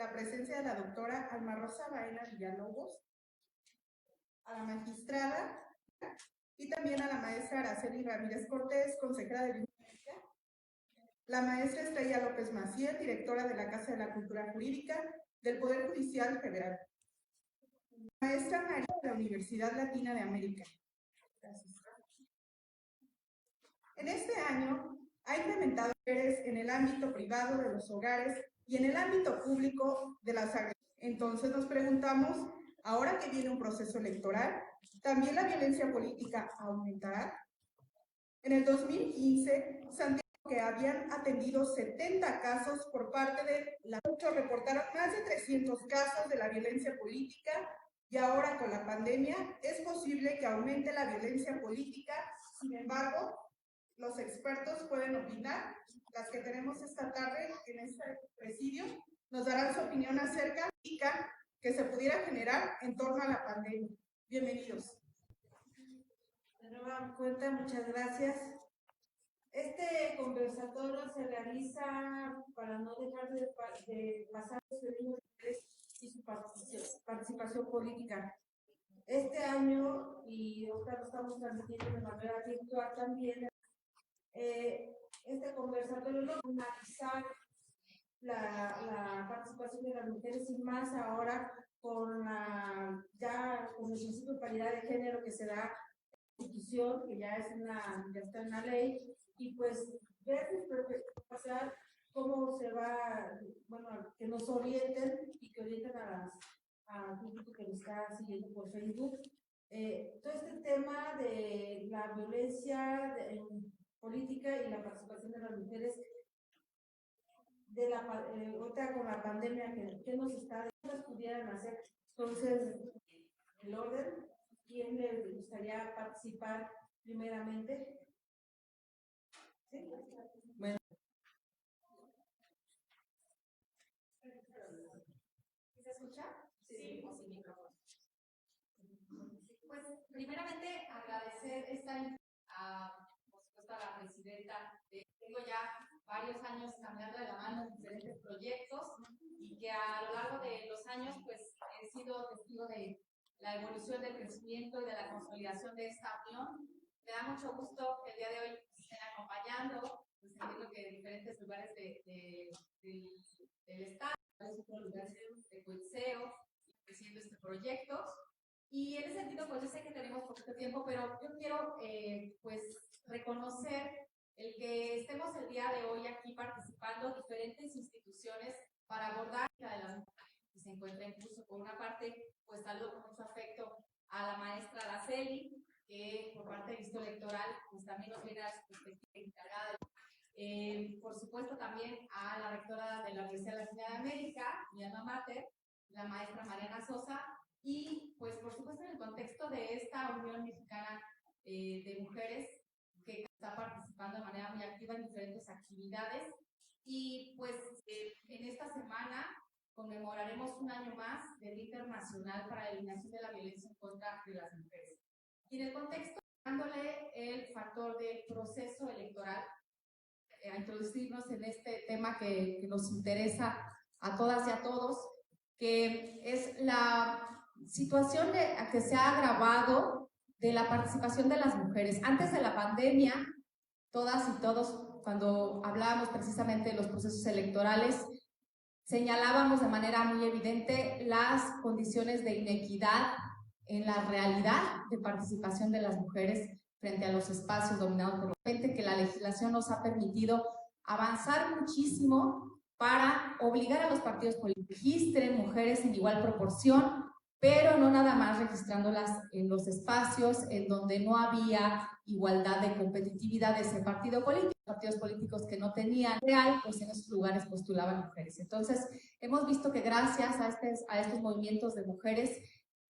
la presencia de la doctora Alma Rosa Baena Villalobos, a la magistrada y también a la maestra Araceli Ramírez Cortés, consejera de Biblioteca, la maestra Estrella López Maciel, directora de la Casa de la Cultura Jurídica del Poder Judicial Federal, la maestra María de la Universidad Latina de América. Gracias. En este año ha implementado mujeres en el ámbito privado de los hogares y en el ámbito público de las agresiones. Entonces nos preguntamos, ahora que viene un proceso electoral, ¿también la violencia política aumentará? En el 2015, Santiago, que habían atendido 70 casos por parte de la reportaron más de 300 casos de la violencia política, y ahora con la pandemia es posible que aumente la violencia política. Sin embargo, los expertos pueden opinar. Las que tenemos esta tarde en este presidio nos darán su opinión acerca de la que se pudiera generar en torno a la pandemia. Bienvenidos. De nueva cuenta, muchas gracias. Este conversatorio se realiza para no dejar de pasar los fenómenos y su participación política. Este año, y ahora lo estamos transmitiendo de manera virtual también, este conversatorio no va a analizar la participación de las mujeres y más ahora con ya con el principio de paridad de género que se da institución, que ya está en la ley, y pues ver pasar cómo se va, bueno, que nos orienten y que orienten al público que nos está siguiendo por Facebook. Todo este tema de la violencia política y la participación de las mujeres, ahorita con la pandemia, ¿qué nos pudieran hacer? Entonces, el orden, ¿quién le gustaría participar primeramente? ¿Sí? Bueno. ¿Se escucha? Sí. ¿O sin micrófono? Pues, primeramente, agradecer por supuesto, a la presidenta. Tengo ya varios años caminando de la mano en diferentes proyectos y que a lo largo de los años, pues, he sido testigo de la evolución del crecimiento y de la consolidación de esta unión. Me da mucho gusto que el día de hoy nos estén acompañando, pues entiendo que de diferentes lugares del estado, de otros lugares de Coitseo, haciendo este proyecto. Y en ese sentido, pues yo sé que tenemos poquito tiempo, pero yo quiero pues reconocer el que estemos el día de hoy aquí participando diferentes instituciones para abordar la de las mujeres que se encuentra en curso. Por una parte, pues saludo con mucho afecto a la maestra Araceli, que por parte del Instituto Electoral, pues también nos viene a su perspectiva encargada. Por supuesto también a la rectora de la Universidad Latina de América, mi alma mater, la maestra Mariana Sosa, y pues por supuesto en el contexto de esta Unión Mexicana de Mujeres que está participando de manera muy activa en diferentes actividades. Y pues en esta semana conmemoraremos un año más del Día Internacional para la Eliminación de la Violencia en contra de las mujeres. Y en el contexto, dándole el factor del proceso electoral, a introducirnos en este tema que nos interesa a todas y a todos, que es la situación que se ha agravado de la participación de las mujeres. Antes de la pandemia, todas y todos, cuando hablábamos precisamente de los procesos electorales, señalábamos de manera muy evidente las condiciones de inequidad en la realidad de participación de las mujeres frente a los espacios dominados por la gente, que la legislación nos ha permitido avanzar muchísimo para obligar a los partidos políticos que registren mujeres en igual proporción, pero no nada más registrándolas en los espacios en donde no había igualdad de competitividad de ese partido político. Partidos políticos que no tenían real, pues en esos lugares postulaban mujeres. Entonces, hemos visto que gracias a estos movimientos de mujeres,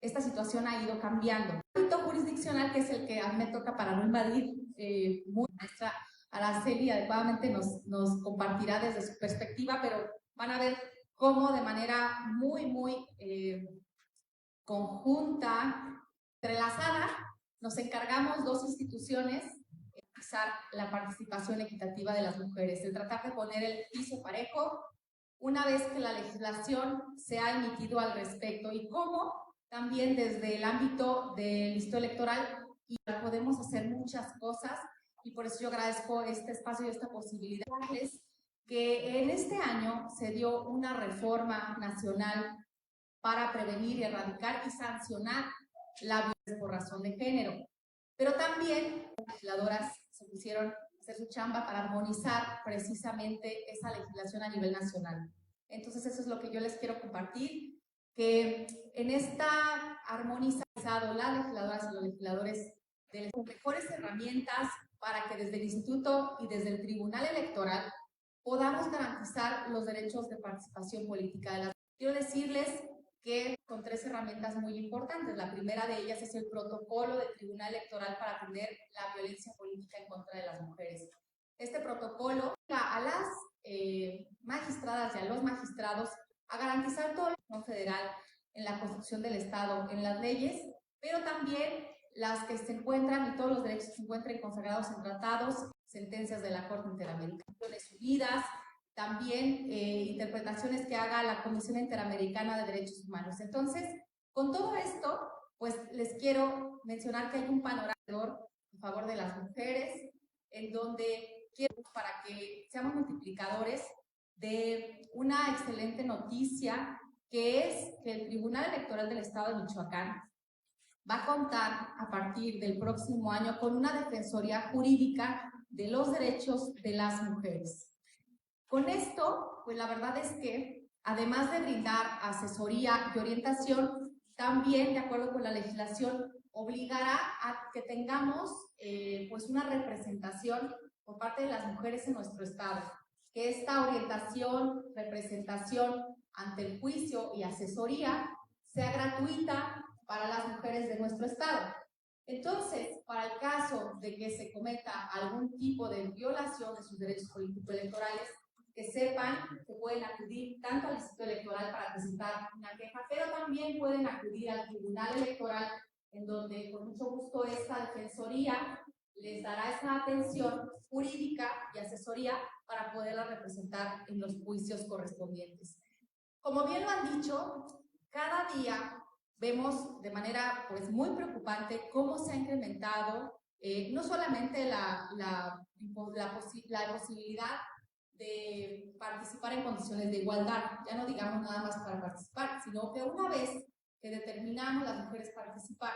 esta situación ha ido cambiando. El ámbito jurisdiccional, que es el que a mí me toca para no invadir, nuestra Araceli adecuadamente nos compartirá desde su perspectiva, pero van a ver cómo de manera muy conjunta, entrelazada, nos encargamos dos instituciones la participación equitativa de las mujeres, el tratar de poner el piso parejo, una vez que la legislación se ha emitido al respecto y cómo también desde el ámbito del Instituto Electoral y podemos hacer muchas cosas y por eso yo agradezco este espacio y esta posibilidad que en este año se dio una reforma nacional para prevenir, erradicar y sancionar la violencia por razón de género. Pero también las legisladoras se pusieron a hacer su chamba para armonizar precisamente esa legislación a nivel nacional. Entonces eso es lo que yo les quiero compartir, que en esta armonizado las legisladoras y los legisladores de las mejores herramientas para que desde el Instituto y desde el Tribunal Electoral podamos garantizar los derechos de participación política de las mujeres. Quiero decirles que con 3 herramientas muy importantes. La primera de ellas es el protocolo del Tribunal Electoral para atender la violencia política en contra de las mujeres. Este protocolo a las magistradas y a los magistrados a garantizar toda la Constitución federal en la construcción del Estado, en las leyes, pero también las que se encuentran y todos los derechos que se encuentren consagrados en tratados, sentencias de la Corte Interamericana, Naciones Unidas, también interpretaciones que haga la Comisión Interamericana de Derechos Humanos. Entonces, con todo esto, pues les quiero mencionar que hay un panorama en favor de las mujeres, en donde quiero para que seamos multiplicadores de una excelente noticia, que es que el Tribunal Electoral del Estado de Michoacán va a contar a partir del próximo año con una defensoría jurídica de los derechos de las mujeres. Con esto, pues la verdad es que, además de brindar asesoría y orientación, también, de acuerdo con la legislación, obligará a que tengamos pues una representación por parte de las mujeres en nuestro estado, que esta orientación, representación ante el juicio y asesoría sea gratuita para las mujeres de nuestro estado. Entonces, para el caso de que se cometa algún tipo de violación de sus derechos político-electorales, que sepan que pueden acudir tanto al Instituto Electoral para presentar una queja, pero también pueden acudir al Tribunal Electoral, en donde con mucho gusto esta defensoría les dará esa atención jurídica y asesoría para poderla representar en los juicios correspondientes. Como bien lo han dicho, cada día vemos de manera pues muy preocupante cómo se ha incrementado no solamente la posibilidad de participar en condiciones de igualdad, ya no digamos nada más para participar, sino que una vez que determinamos las mujeres participar,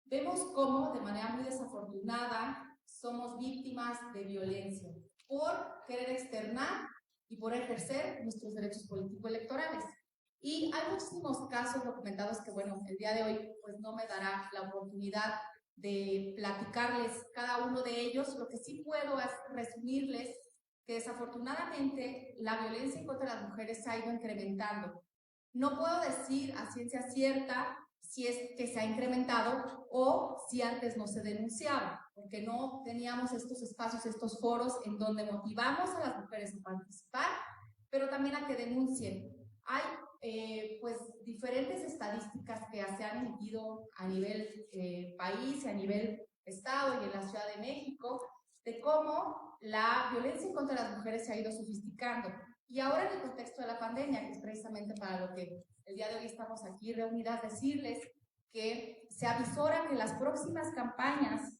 vemos cómo de manera muy desafortunada somos víctimas de violencia por querer externar y por ejercer nuestros derechos político-electorales. Y hay muchísimos casos documentados que, bueno, el día de hoy pues no me dará la oportunidad de platicarles cada uno de ellos. Lo que sí puedo es resumirles que desafortunadamente la violencia en contra de las mujeres se ha ido incrementando. No puedo decir a ciencia cierta si es que se ha incrementado o si antes no se denunciaba, porque no teníamos estos espacios, estos foros en donde motivamos a las mujeres a participar, pero también a que denuncien. Hay pues diferentes estadísticas que se han emitido a nivel país y a nivel estado y en la Ciudad de México de cómo la violencia en contra de las mujeres se ha ido sofisticando. Y ahora en el contexto de la pandemia, que es precisamente para lo que el día de hoy estamos aquí reunidas, decirles que se avisora que las próximas campañas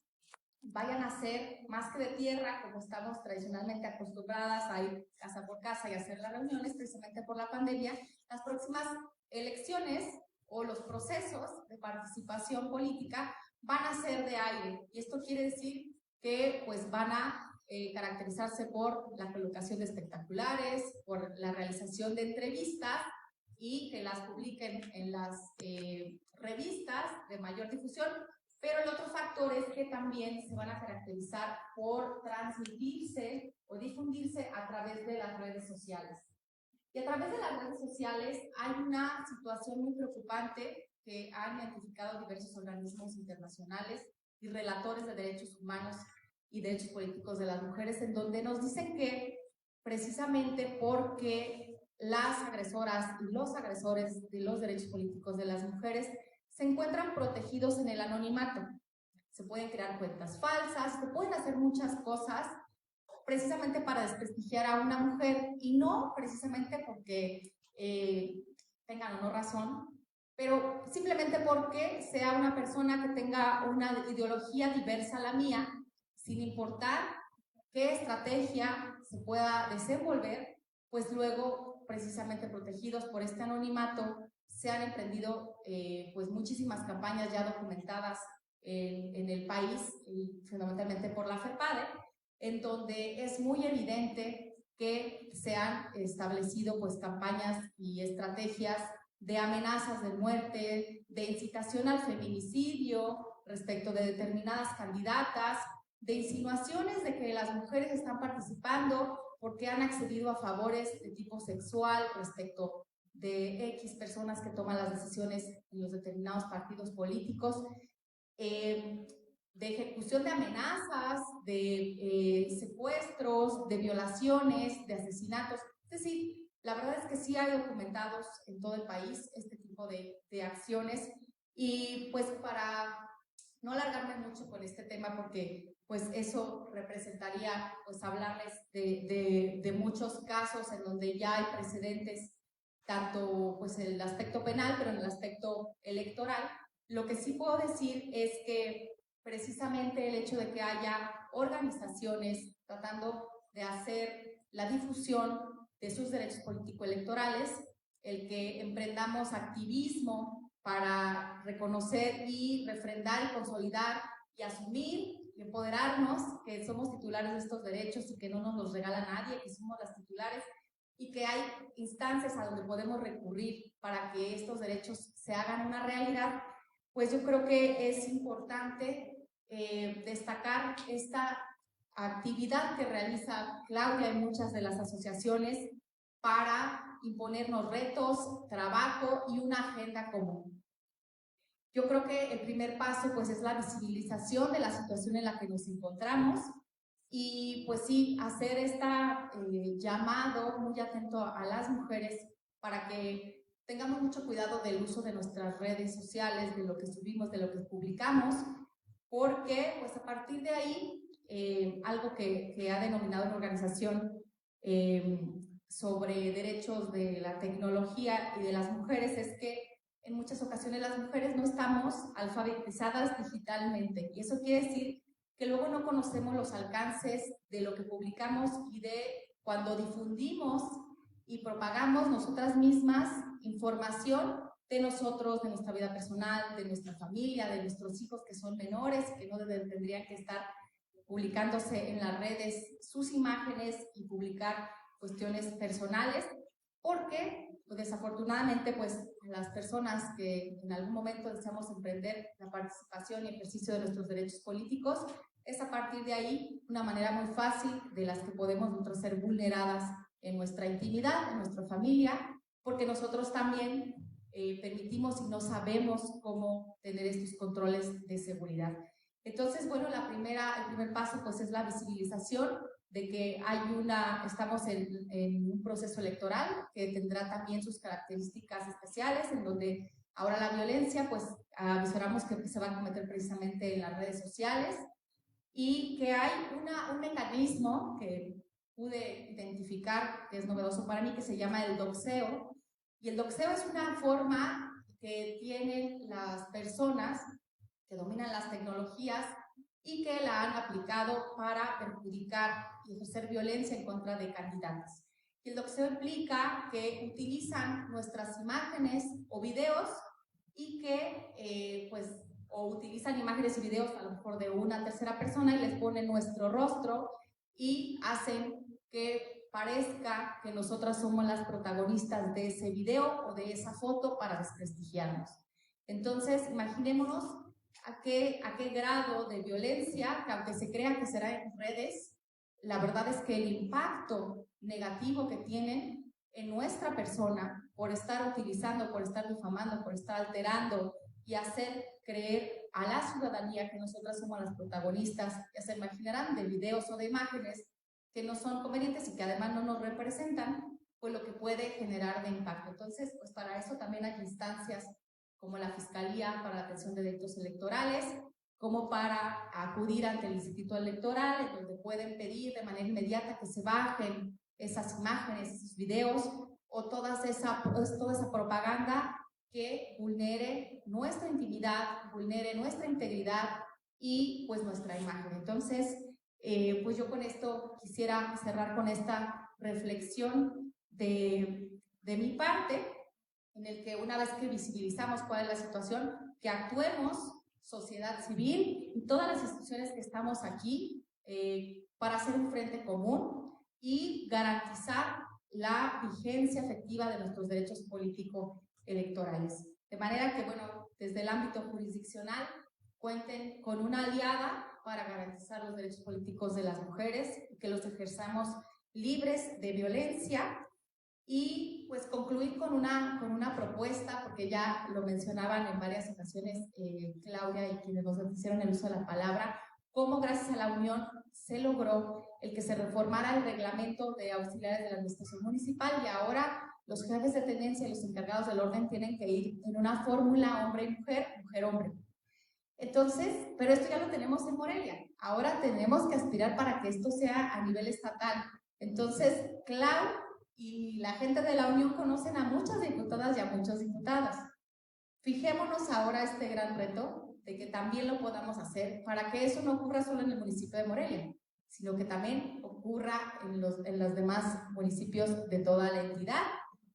vayan a ser más que de tierra, como estamos tradicionalmente acostumbradas a ir casa por casa y hacer las reuniones, precisamente por la pandemia. Las próximas elecciones o los procesos de participación política van a ser de aire, y esto quiere decir que pues van a caracterizarse por la colocación de espectaculares, por la realización de entrevistas y que las publiquen en las revistas de mayor difusión. Pero el otro factor es que también se van a caracterizar por transmitirse o difundirse a través de las redes sociales. Y a través de las redes sociales hay una situación muy preocupante que han identificado diversos organismos internacionales y relatores de derechos humanos y derechos políticos de las mujeres, en donde nos dicen que precisamente porque las agresoras y los agresores de los derechos políticos de las mujeres se encuentran protegidos en el anonimato. Se pueden crear cuentas falsas, se pueden hacer muchas cosas precisamente para desprestigiar a una mujer, y no precisamente porque tengan o no razón, pero simplemente porque sea una persona que tenga una ideología diversa a la mía, sin importar qué estrategia se pueda desenvolver, pues luego, precisamente protegidos por este anonimato, se han emprendido pues muchísimas campañas ya documentadas en el país, y fundamentalmente por la FEPADE, en donde es muy evidente que se han establecido pues campañas y estrategias de amenazas de muerte, de incitación al feminicidio respecto de determinadas candidatas, de insinuaciones de que las mujeres están participando porque han accedido a favores de tipo sexual respecto de X personas que toman las decisiones en los determinados partidos políticos, de ejecución de amenazas, de secuestros, de violaciones, de asesinatos. Es decir, la verdad es que sí hay documentados en todo el país este tipo de acciones, y pues para no alargarme mucho con este tema, porque pues eso representaría pues hablarles de muchos casos en donde ya hay precedentes, tanto pues en el aspecto penal, pero en el aspecto electoral. Lo que sí puedo decir es que precisamente el hecho de que haya organizaciones tratando de hacer la difusión de sus derechos político-electorales, el que emprendamos activismo para reconocer y refrendar y consolidar y asumir y empoderarnos que somos titulares de estos derechos y que no nos los regala nadie, que somos las titulares, y que hay instancias a donde podemos recurrir para que estos derechos se hagan una realidad, pues yo creo que es importante destacar esta actividad que realiza Claudia y muchas de las asociaciones para imponernos retos, trabajo y una agenda común. Yo creo que el primer paso pues es la visibilización de la situación en la que nos encontramos, y pues sí, hacer este llamado muy atento a las mujeres para que tengamos mucho cuidado del uso de nuestras redes sociales, de lo que subimos, de lo que publicamos, porque pues a partir de ahí, algo que ha denominado una organización sobre derechos de la tecnología y de las mujeres es que en muchas ocasiones las mujeres no estamos alfabetizadas digitalmente, y eso quiere decir que luego no conocemos los alcances de lo que publicamos y de cuando difundimos y propagamos nosotras mismas información de nosotros, de nuestra vida personal, de nuestra familia, de nuestros hijos que son menores, que no tendrían que estar publicándose en las redes sus imágenes y publicar cuestiones personales, porque pues, desafortunadamente pues las personas que en algún momento deseamos emprender la participación y ejercicio de nuestros derechos políticos, es a partir de ahí una manera muy fácil de las que podemos nosotros ser vulneradas en nuestra intimidad, en nuestra familia, porque nosotros también permitimos y no sabemos cómo tener estos controles de seguridad. Entonces, bueno, el primer paso pues es la visibilización de que estamos en un proceso electoral que tendrá también sus características especiales, en donde ahora la violencia, pues avisoramos que se va a cometer precisamente en las redes sociales, y que hay un mecanismo que pude identificar, que es novedoso para mí, que se llama el doxeo. Y el doxeo es una forma que tienen las personas que dominan las tecnologías y que la han aplicado para perjudicar y ejercer violencia en contra de candidatas. Y el doxeo implica que utilizan nuestras imágenes o videos y que o utilizan imágenes y videos a lo mejor de una tercera persona y les ponen nuestro rostro y hacen que parezca que nosotras somos las protagonistas de ese video o de esa foto para desprestigiarnos. Entonces, imaginémonos a qué grado de violencia, que aunque se crea que será en redes, la verdad es que el impacto negativo que tienen en nuestra persona por estar utilizando, por estar difamando, por estar alterando y hacer creer a la ciudadanía que nosotras somos las protagonistas, ya se imaginarán, de videos o de imágenes que no son convenientes y que además no nos representan, pues lo que puede generar de impacto. Entonces, pues para eso también hay instancias como la Fiscalía para la Atención de Delitos Electorales, como para acudir ante el Instituto Electoral, en donde pueden pedir de manera inmediata que se bajen esas imágenes, esos videos o toda esa propaganda que vulnere nuestra intimidad, vulnere nuestra integridad y pues nuestra imagen. Entonces, pues yo con esto quisiera cerrar con esta reflexión de mi parte, en el que una vez que visibilizamos cuál es la situación, que actuemos sociedad civil y todas las instituciones que estamos aquí para hacer un frente común y garantizar la vigencia efectiva de nuestros derechos político-electorales. De manera que, bueno, desde el ámbito jurisdiccional cuenten con una aliada para garantizar los derechos políticos de las mujeres y que los ejerzamos libres de violencia. Y pues concluir con una propuesta, porque ya lo mencionaban en varias ocasiones Claudia y quienes nos hicieron el uso de la palabra, cómo gracias a la unión se logró el que se reformara el reglamento de auxiliares de la administración municipal y ahora los jefes de tenencia y los encargados del orden tienen que ir en una fórmula hombre y mujer, mujer-hombre. Entonces, pero esto ya lo tenemos en Morelia, ahora tenemos que aspirar para que esto sea a nivel estatal. Entonces, Clau y la gente de la Unión conocen a muchas diputadas y a muchos diputados. Fijémonos ahora este gran reto de que también lo podamos hacer para que eso no ocurra solo en el municipio de Morelia, sino que también ocurra en los demás municipios de toda la entidad,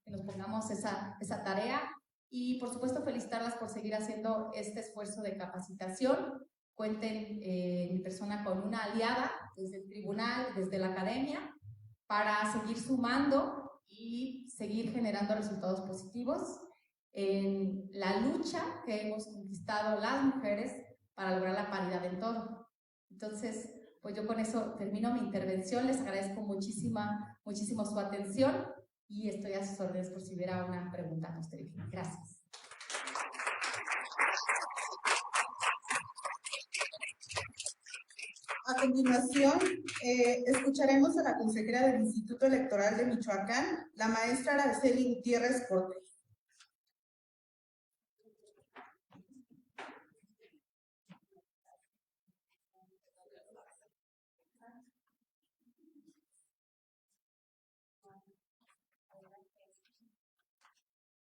que nos pongamos esa tarea y por supuesto felicitarlas por seguir haciendo este esfuerzo de capacitación. Cuenten mi persona con una aliada desde el tribunal, desde la academia, para seguir sumando y seguir generando resultados positivos en la lucha que hemos conquistado las mujeres para lograr la paridad en todo. Entonces, pues yo con eso termino mi intervención. Les agradezco muchísimo su atención y estoy a sus órdenes por si hubiera una pregunta posterior. Gracias. A continuación, escucharemos a la consejera del Instituto Electoral de Michoacán, la maestra Araceli Gutiérrez Cortés.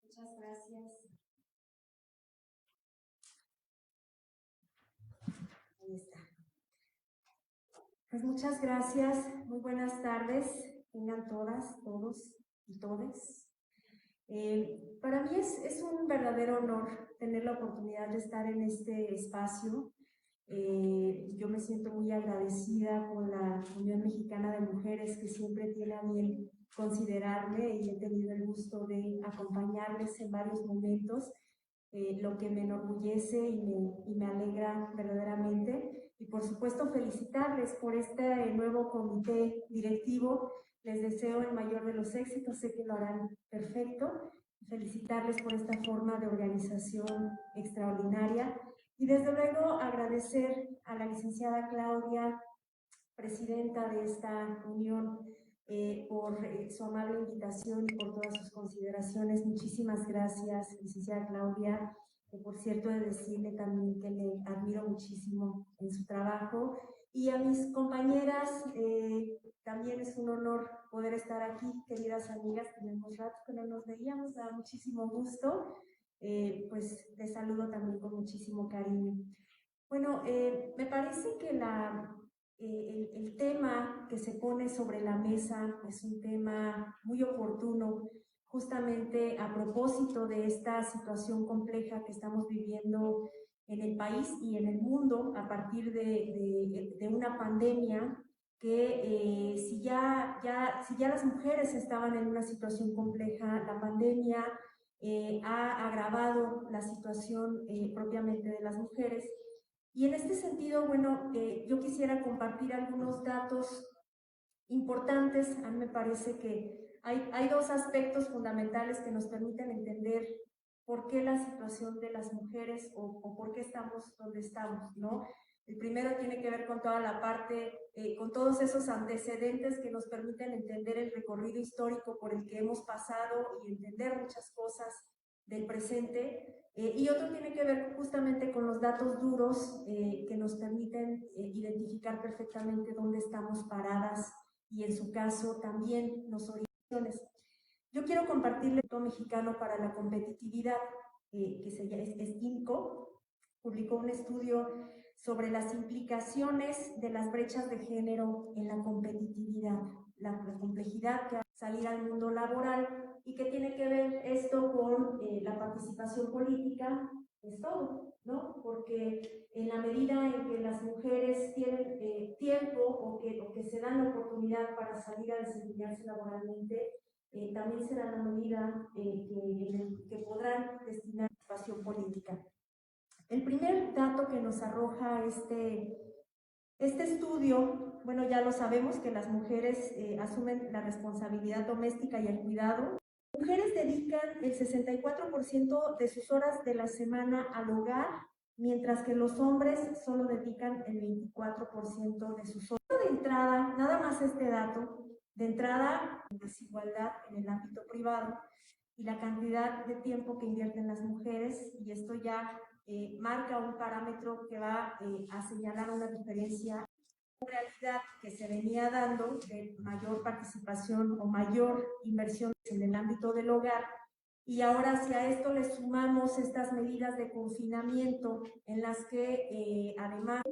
Muchas gracias. Ahí está. Pues muchas gracias, muy buenas tardes, tengan todas, todos y todes. Para mí es un verdadero honor tener la oportunidad de estar en este espacio. Yo me siento muy agradecida con la Unión Mexicana de Mujeres, que siempre tiene a bien considerarme, y he tenido el gusto de acompañarles en varios momentos, lo que me enorgullece y me alegra verdaderamente. Y por supuesto felicitarles por este nuevo comité directivo. Les deseo el mayor de los éxitos, sé que lo harán perfecto. Felicitarles por esta forma de organización extraordinaria. Y desde luego agradecer a la licenciada Claudia, presidenta de esta unión, por su amable invitación y por todas sus consideraciones. Muchísimas gracias, licenciada Claudia. Por cierto, de decirle también que le admiro muchísimo en su trabajo. Y a mis compañeras, también es un honor poder estar aquí, queridas amigas. Tenemos rato que no nos veíamos, da muchísimo gusto. Pues les saludo también con muchísimo cariño. Bueno, me parece que el tema que se pone sobre la mesa es un tema muy oportuno, justamente a propósito de esta situación compleja que estamos viviendo en el país y en el mundo a partir de una pandemia que si ya las mujeres estaban en una situación compleja, la pandemia ha agravado la situación propiamente de las mujeres. Y en este sentido, bueno, yo quisiera compartir algunos datos importantes. A mí me parece que hay dos aspectos fundamentales que nos permiten entender por qué la situación de las mujeres o por qué estamos donde estamos, ¿no? El primero tiene que ver con toda la parte, con todos esos antecedentes que nos permiten entender el recorrido histórico por el que hemos pasado y entender muchas cosas del presente, y otro tiene que ver justamente con los datos duros que nos permiten identificar perfectamente dónde estamos paradas y en su caso también nos orientan. Yo quiero compartirle el Instituto Mexicano para la Competitividad, que se llama INCO, publicó un estudio sobre las implicaciones de las brechas de género en la competitividad, la complejidad que salir al mundo laboral y que tiene que ver esto con la participación política, es todo, ¿no? Porque en la medida en que las mujeres tienen tiempo o que se dan la oportunidad para salir a desempeñarse laboralmente, también será la medida que podrán destinar participación política. El primer dato que nos arroja este estudio, bueno, ya lo sabemos que las mujeres asumen la responsabilidad doméstica y el cuidado. Las mujeres dedican el 64% de sus horas de la semana al hogar, mientras que los hombres solo dedican el 24% de sus horas. De entrada, nada más este dato, de entrada, desigualdad en el ámbito privado y la cantidad de tiempo que invierten las mujeres, y esto ya marca un parámetro que va a señalar una diferencia, una realidad que se venía dando de mayor participación o mayor inversión en el ámbito del hogar. Y ahora, si a esto le sumamos estas medidas de confinamiento en las que además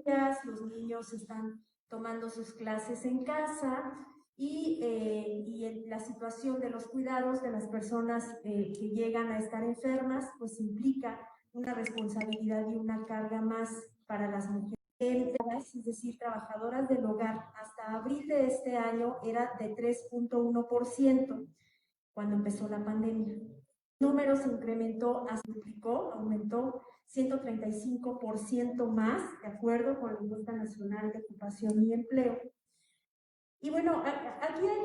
los niños están tomando sus clases en casa y en la situación de los cuidados de las personas que llegan a estar enfermas, pues implica una responsabilidad y una carga más para las mujeres. Es decir, trabajadoras del hogar, hasta abril de este año era de 3.1% cuando empezó la pandemia. El número se incrementó, duplicó, aumentó 135% más, de acuerdo con la Encuesta Nacional de Ocupación y Empleo. Y bueno, aquí hay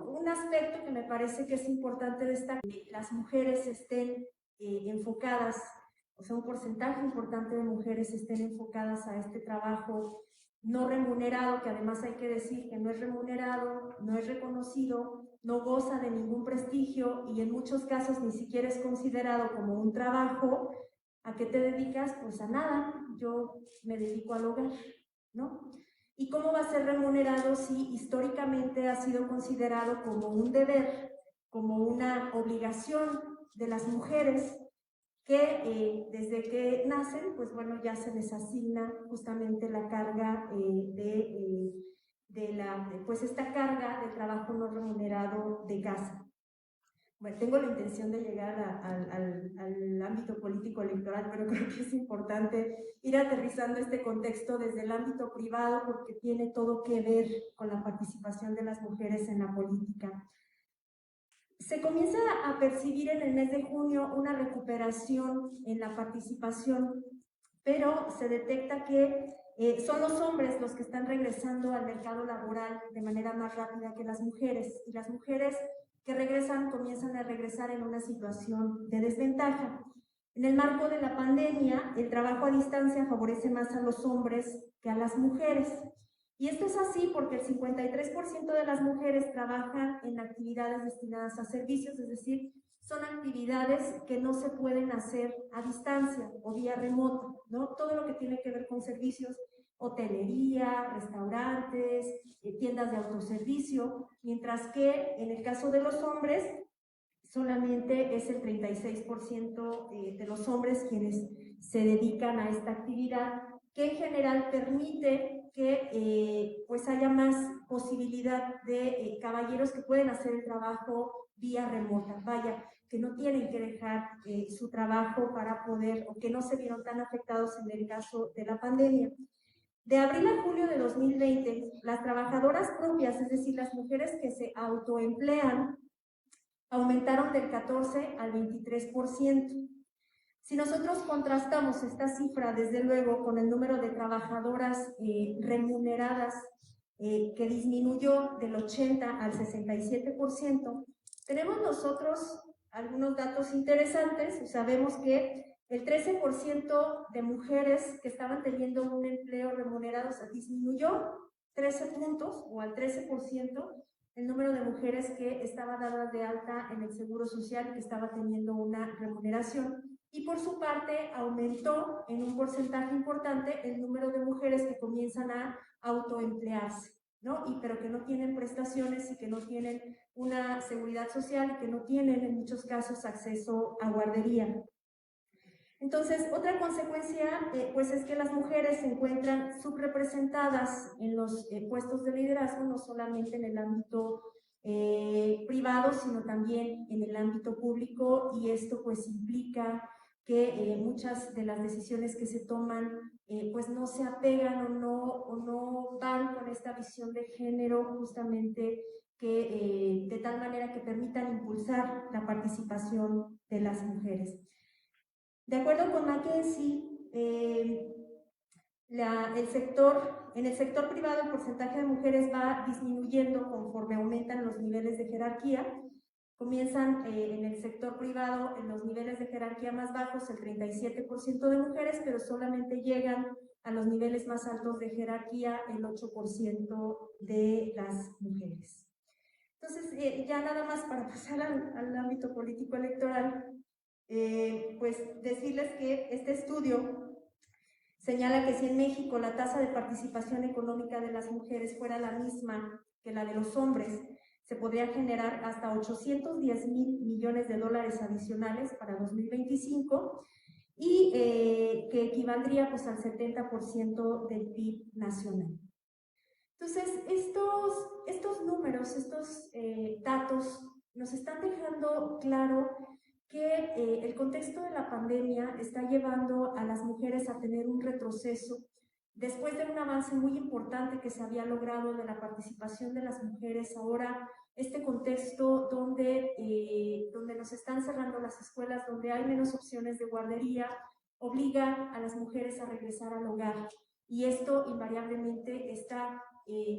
un aspecto que me parece que es importante destacar, que las mujeres estén enfocadas, o sea, un porcentaje importante de mujeres estén enfocadas a este trabajo no remunerado, que además hay que decir que no es remunerado, no es reconocido, no goza de ningún prestigio y en muchos casos ni siquiera es considerado como un trabajo. ¿A qué te dedicas? Pues a nada, yo me dedico al hogar, ¿no? ¿Y cómo va a ser remunerado si históricamente ha sido considerado como un deber, como una obligación de las mujeres que desde que nacen, pues bueno, ya se les asigna justamente la carga pues esta carga de trabajo no remunerado de casa? Bueno, tengo la intención de llegar al ámbito político electoral, pero creo que es importante ir aterrizando este contexto desde el ámbito privado porque tiene todo que ver con la participación de las mujeres en la política. Se comienza a percibir en el mes de junio una recuperación en la participación, pero se detecta que son los hombres los que están regresando al mercado laboral de manera más rápida que las mujeres, y las mujeres que regresan comienzan a regresar en una situación de desventaja. En el marco de la pandemia, el trabajo a distancia favorece más a los hombres que a las mujeres. Y esto es así porque el 53% de las mujeres trabajan en actividades destinadas a servicios, es decir, son actividades que no se pueden hacer a distancia o vía remota, ¿no? Todo lo que tiene que ver con servicios, hotelería, restaurantes, tiendas de autoservicio, mientras que en el caso de los hombres, solamente es el 36% de los hombres quienes se dedican a esta actividad, que en general permite que pues haya más posibilidad de caballeros que pueden hacer el trabajo vía remota, vaya, que no tienen que dejar su trabajo para poder, o que no se vieron tan afectados en el caso de la pandemia. De abril a julio de 2020, las trabajadoras propias, es decir, las mujeres que se autoemplean, aumentaron del 14 al 23%. Si nosotros contrastamos esta cifra, desde luego, con el número de trabajadoras remuneradas, que disminuyó del 80 al 67%, tenemos nosotros algunos datos interesantes. Sabemos que el 13% de mujeres que estaban teniendo un empleo remunerado disminuyó 13 puntos o al 13%, el número de mujeres que estaban dadas de alta en el Seguro Social y que estaba teniendo una remuneración. Y por su parte aumentó en un porcentaje importante el número de mujeres que comienzan a autoemplearse, ¿no? Pero que no tienen prestaciones y que no tienen una seguridad social y que no tienen en muchos casos acceso a guardería. Entonces, otra consecuencia pues es que las mujeres se encuentran subrepresentadas en los puestos de liderazgo, no solamente en el ámbito privado, sino también en el ámbito público, y esto pues implica que muchas de las decisiones que se toman pues no se apegan o no van con esta visión de género justamente que de tal manera que permitan impulsar la participación de las mujeres. De acuerdo con McKinsey, en el sector privado el porcentaje de mujeres va disminuyendo conforme aumentan los niveles de jerarquía. Comienzan en el sector privado, en los niveles de jerarquía más bajos, el 37% de mujeres, pero solamente llegan a los niveles más altos de jerarquía el 8% de las mujeres. Entonces, ya nada más para pasar al ámbito político electoral, pues decirles que este estudio señala que si en México la tasa de participación económica de las mujeres fuera la misma que la de los hombres, se podría generar hasta 810,000 millones de dólares adicionales para 2025 y que equivaldría pues al 70% del PIB nacional. Entonces, estos números, estos datos nos están dejando claro que el contexto de la pandemia está llevando a las mujeres a tener un retroceso después de un avance muy importante que se había logrado de la participación de las mujeres. Ahora este contexto donde nos están cerrando las escuelas, donde hay menos opciones de guardería, obliga a las mujeres a regresar al hogar, y esto invariablemente está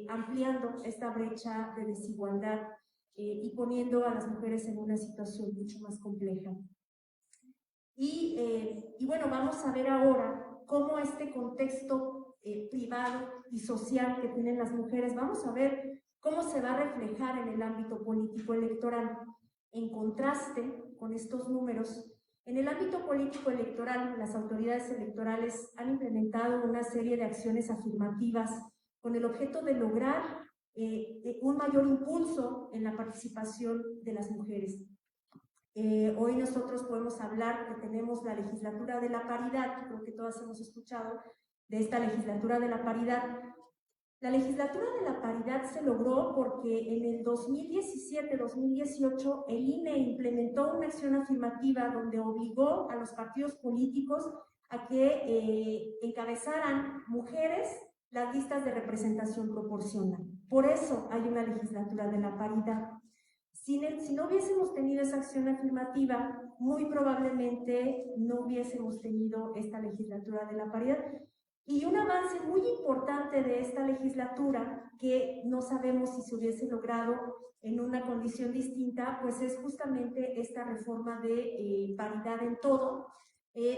ampliando esta brecha de desigualdad y poniendo a las mujeres en una situación mucho más compleja. Y bueno, vamos a ver ahora cómo este contexto privado y social que tienen las mujeres, vamos a ver cómo se va a reflejar en el ámbito político electoral. En contraste con estos números, en el ámbito político electoral, las autoridades electorales han implementado una serie de acciones afirmativas con el objeto de lograr un mayor impulso en la participación de las mujeres. Hoy nosotros podemos hablar que tenemos la legislatura de la paridad, creo que todas hemos escuchado de esta legislatura de la paridad. La legislatura de la paridad se logró porque en el 2017-2018 el INE implementó una acción afirmativa donde obligó a los partidos políticos a que encabezaran mujeres las listas de representación proporcional. Por eso hay una legislatura de la paridad. Si no hubiésemos tenido esa acción afirmativa, muy probablemente no hubiésemos tenido esta legislatura de la paridad. Y un avance muy importante de esta legislatura, que no sabemos si se hubiese logrado en una condición distinta, pues es justamente esta reforma de paridad en todo,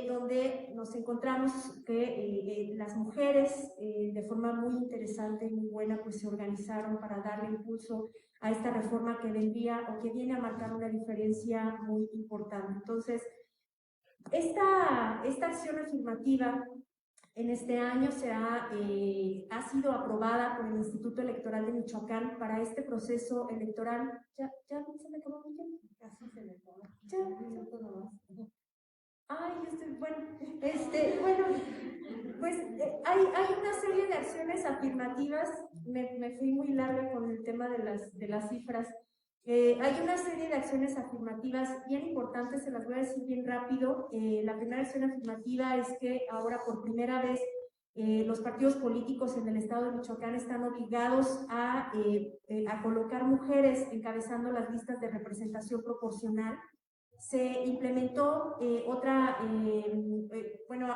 donde nos encontramos que las mujeres de forma muy interesante y muy buena pues se organizaron para darle impulso a esta reforma que vendría o que viene a marcar una diferencia muy importante. Entonces, esta acción afirmativa en este año ha sido aprobada por el Instituto Electoral de Michoacán para este proceso electoral. ¿Ya se me acabó mi tiempo? Casi se le acabó. Ya. Ay, bueno, pues hay una serie de acciones afirmativas. Me fui muy larga con el tema de las cifras. Hay una serie de acciones afirmativas bien importantes, se las voy a decir bien rápido. La primera acción afirmativa es que ahora por primera vez los partidos políticos en el estado de Michoacán están obligados a colocar mujeres encabezando las listas de representación proporcional. Se implementó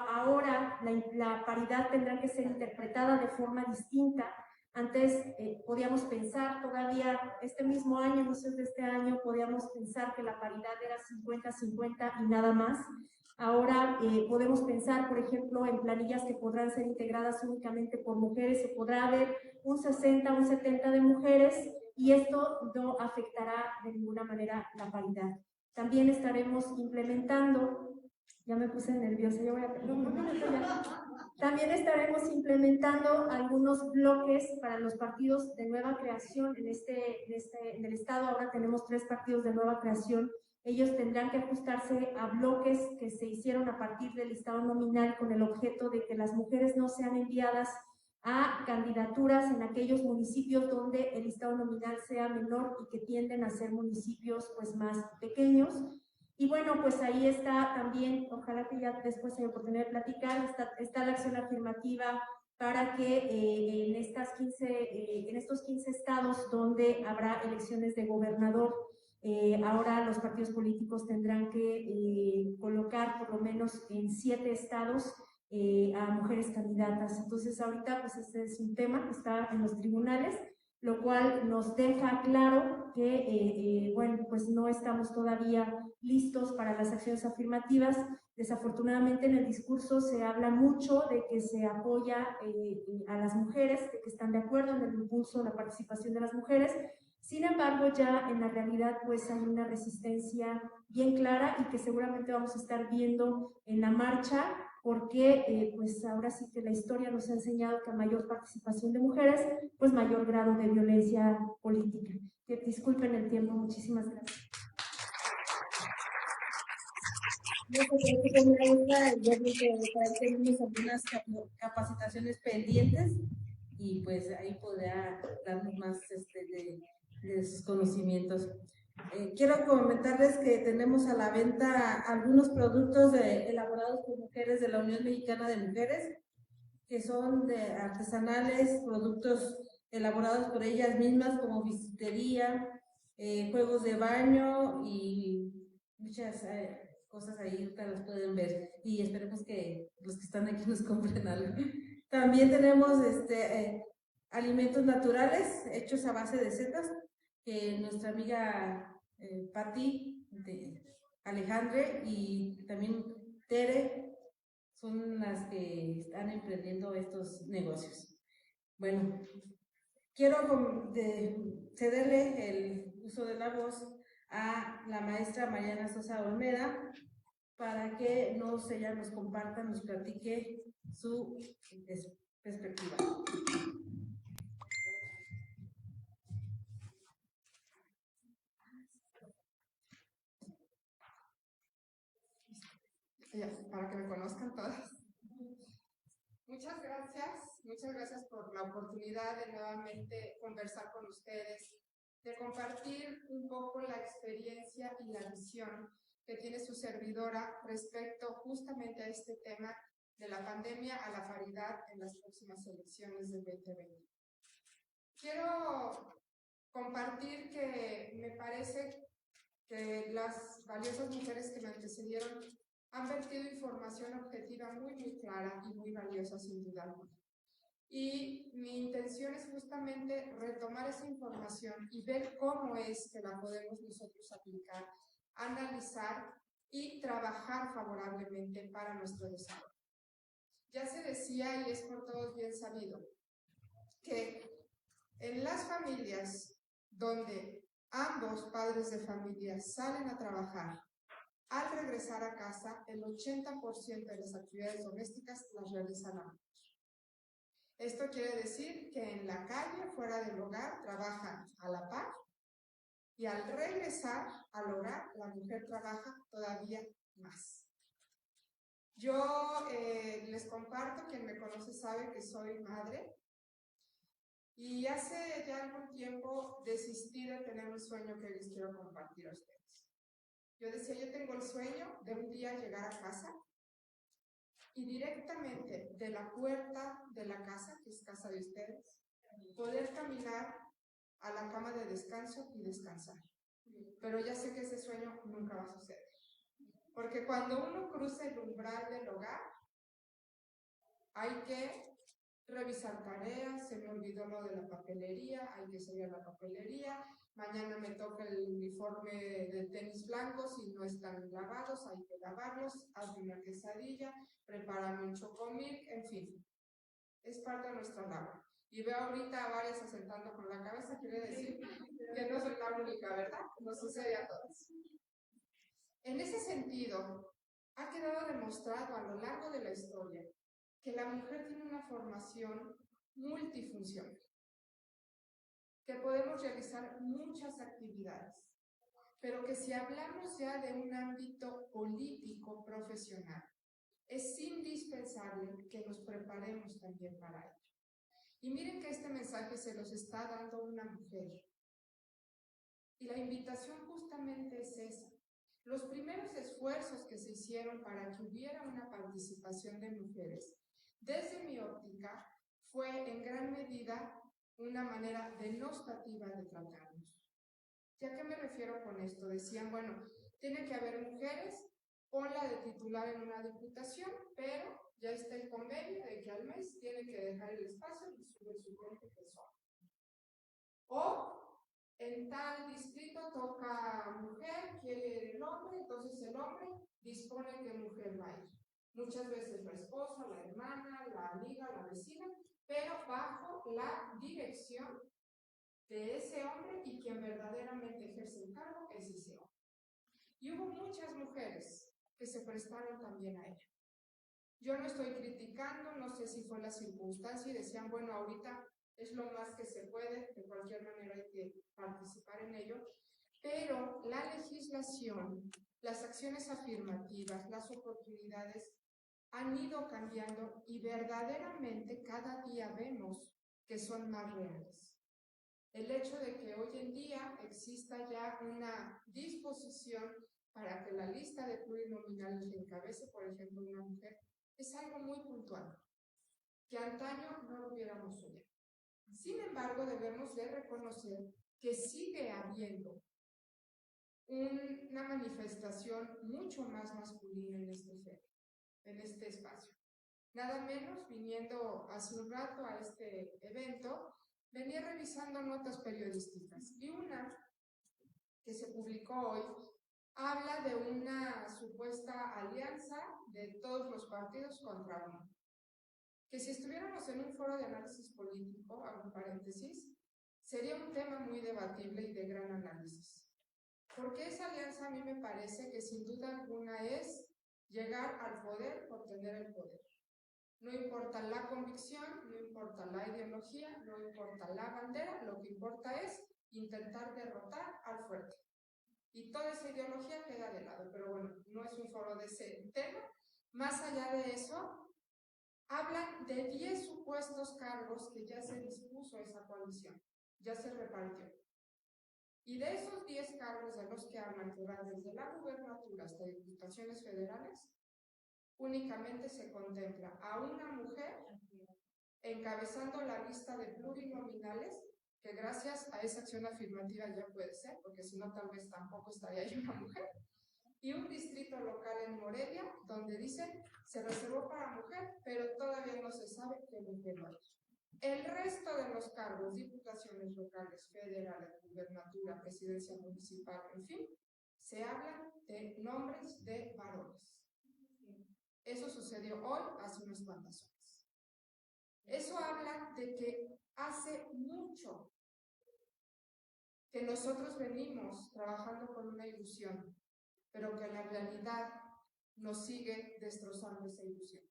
ahora la paridad tendrá que ser interpretada de forma distinta. Antes podíamos pensar, todavía este mismo año, inicios de este año, podíamos pensar que la paridad era 50-50 y nada más. Ahora podemos pensar, por ejemplo, en planillas que podrán ser integradas únicamente por mujeres, se podrá haber un 60, un 70 de mujeres y esto no afectará de ninguna manera la paridad. También estaremos implementando, ya me puse nerviosa, yo voy a... También estaremos implementando algunos bloques para los partidos de nueva creación en el estado. Ahora tenemos 3 partidos de nueva creación. Ellos tendrán que ajustarse a bloques que se hicieron a partir del listado nominal con el objeto de que las mujeres no sean enviadas a candidaturas en aquellos municipios donde el listado nominal sea menor y que tienden a ser municipios pues más pequeños. Y bueno, pues ahí está también, ojalá que ya después haya oportunidad de platicar, está la acción afirmativa para que en estos 15 estados donde habrá elecciones de gobernador, ahora los partidos políticos tendrán que colocar por lo menos en 7 estados a mujeres candidatas. Entonces ahorita pues este es un tema que está en los tribunales, lo cual nos deja claro que, bueno, pues no estamos todavía listos para las acciones afirmativas. Desafortunadamente en el discurso se habla mucho de que se apoya a las mujeres, de que están de acuerdo en el impulso de la participación de las mujeres. Sin embargo, ya en la realidad pues hay una resistencia bien clara y que seguramente vamos a estar viendo en la marcha, porque pues ahora sí que la historia nos ha enseñado que a mayor participación de mujeres, pues mayor grado de violencia política. Que disculpen el tiempo, muchísimas gracias. Yo creo que como me gusta, yo creo que tenemos algunas capacitaciones pendientes y pues ahí podrá darnos más de sus conocimientos. Quiero comentarles que tenemos a la venta algunos productos elaborados por mujeres de la Unión Mexicana de Mujeres, que son de artesanales, productos elaborados por ellas mismas como bisutería, juegos de baño y muchas cosas ahí, ahorita las pueden ver y esperemos que los que están aquí nos compren algo. También tenemos alimentos naturales hechos a base de setas, que nuestra amiga Patti de Alejandre y también Tere son las que están emprendiendo estos negocios. Bueno, quiero cederle el uso de la voz a la maestra Mariana Sosa Olmeda para que ella nos comparta, nos platique su perspectiva. Para que me conozcan todas. Muchas gracias por la oportunidad de nuevamente conversar con ustedes, de compartir un poco la experiencia y la visión que tiene su servidora respecto justamente a este tema de la pandemia a la paridad en las próximas elecciones del 2020. Quiero compartir que me parece que las valiosas mujeres que me antecedieron han vertido información objetiva muy clara y muy valiosa sin duda alguna. Y mi intención es justamente retomar esa información y ver cómo es que la podemos nosotros aplicar, analizar y trabajar favorablemente para nuestro desarrollo. Ya se decía, y es por todos bien sabido, que en las familias donde ambos padres de familia salen a trabajar, al regresar a casa, el 80% de las actividades domésticas las realizan ambos. Esto quiere decir que en la calle, fuera del hogar, trabajan a la par y al regresar al hogar, la mujer trabaja todavía más. Yo les comparto, quien me conoce sabe que soy madre y hace ya algún tiempo desistí de tener un sueño que les quiero compartir a ustedes. Yo decía, yo tengo el sueño de un día llegar a casa y directamente de la puerta de la casa, que es casa de ustedes, poder caminar a la cama de descanso y descansar. Pero ya sé que ese sueño nunca va a suceder. Porque cuando uno cruza el umbral del hogar, hay que revisar tareas, se me olvidó lo de la papelería, hay que sellar la papelería, mañana me toca el uniforme de tenis blancos y no están lavados, hay que lavarlos, hazme una quesadilla, prepárame un chocomilk, en fin. es parte de nuestra labor. Y veo ahorita a varias asentando con la cabeza, quiere decir que no soy la única, ¿verdad? Nos sucede a todos. En ese sentido, ha quedado demostrado a lo largo de la historia que la mujer tiene una formación multifuncional, que podemos realizar muchas actividades, pero que si hablamos ya de un ámbito político profesional, es indispensable que nos preparemos también para ello. Y miren que este mensaje se los está dando una mujer. Y la invitación justamente es esa. Los primeros esfuerzos que se hicieron para que hubiera una participación de mujeres, desde mi óptica, fue en gran medida una manera denostativa de tratarnos. ¿Ya qué me refiero con esto? Decían, bueno, tiene que haber mujeres, ponla de titular en una diputación, pero ya está el convenio de que al mes tiene que dejar el espacio y subir su gente que son. O en tal distrito toca mujer, quiere el hombre, entonces el hombre dispone que mujer va a ir. Muchas veces la esposa, la hermana, la amiga, la vecina, pero bajo la dirección de ese hombre, y quien verdaderamente ejerce el cargo es ese hombre. Y hubo muchas mujeres que se prestaron también a ello. Yo no estoy criticando, no sé si fue la circunstancia y decían, bueno, ahorita es lo más que se puede, de cualquier manera hay que participar en ello, pero la legislación, las acciones afirmativas, las oportunidades han ido cambiando y verdaderamente cada día vemos que son más reales. El hecho de que hoy en día exista ya una disposición para que la lista de plurinominales le encabece, por ejemplo, una mujer, es algo muy puntual, que antaño no lo hubiéramos soñado. Sin embargo, debemos de reconocer que sigue habiendo una manifestación mucho más masculina en este espacio. Nada menos, viniendo hace un rato a este evento, venía revisando notas periodísticas y una que se publicó hoy habla de una supuesta alianza de todos los partidos contra uno. Que si estuviéramos en un foro de análisis político, hago un paréntesis, sería un tema muy debatible y de gran análisis. Porque esa alianza a mí me parece que sin duda alguna es llegar al poder por tener el poder. No importa la convicción, no importa la ideología, no importa la bandera, lo que importa es intentar derrotar al fuerte. Y toda esa ideología queda de lado, pero bueno, no es un foro de ese tema. Más allá de eso, hablan de 10 supuestos cargos que ya se dispuso esa coalición, ya se repartió. Y de esos 10 cargos de los que hablan, que van desde la gubernatura hasta diputaciones federales, únicamente se contempla a una mujer encabezando la lista de plurinominales, que gracias a esa acción afirmativa ya puede ser, porque si no tal vez tampoco estaría ahí una mujer, y un distrito local en Morelia, donde dicen se reservó para mujer, pero todavía no se sabe qué mujer va a ir. El resto de los cargos, diputaciones locales, federales, gubernatura, presidencia municipal, en fin, se habla de nombres de varones. Eso sucedió hoy, hace unas cuantas horas. Eso habla de que hace mucho que nosotros venimos trabajando con una ilusión, pero que la realidad nos sigue destrozando esa ilusión.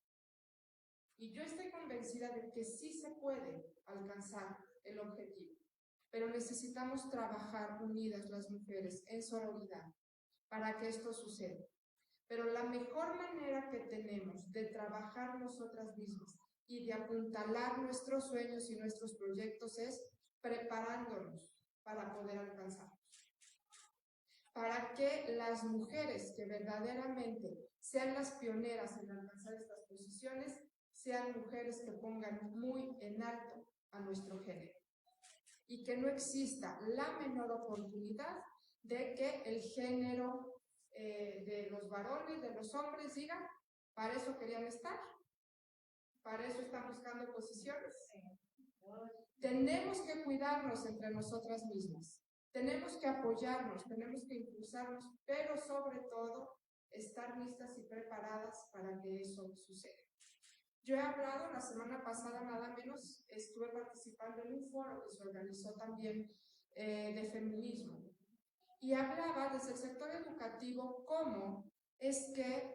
Y yo estoy convencida de que sí se puede alcanzar el objetivo, pero necesitamos trabajar unidas las mujeres en sororidad para que esto suceda. Pero la mejor manera que tenemos de trabajar nosotras mismas y de apuntalar nuestros sueños y nuestros proyectos es preparándonos para poder alcanzarlos. Para que las mujeres que verdaderamente sean las pioneras en alcanzar estas posiciones, sean mujeres que pongan muy en alto a nuestro género. Y que no exista la menor oportunidad de que el género de los varones, de los hombres, digan, para eso querían estar, para eso están buscando posiciones. Tenemos que cuidarnos entre nosotras mismas, tenemos que apoyarnos, tenemos que impulsarnos, pero sobre todo estar listas y preparadas para que eso suceda. Yo he hablado la semana pasada, nada menos, estuve participando en un foro que se organizó también de feminismo. Y hablaba desde el sector educativo cómo es que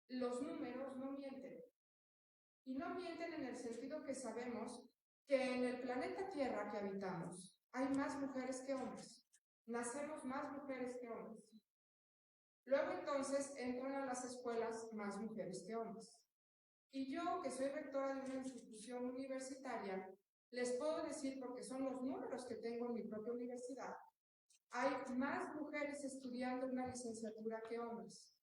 los números no mienten. Y no mienten en el sentido que sabemos que en el planeta Tierra que habitamos hay más mujeres que hombres. Nacemos más mujeres que hombres. Luego entonces entran a las escuelas más mujeres que hombres. Y yo, que soy rectora de una institución universitaria, les puedo decir, porque son los números que tengo en mi propia universidad, hay más mujeres estudiando una licenciatura que hombres.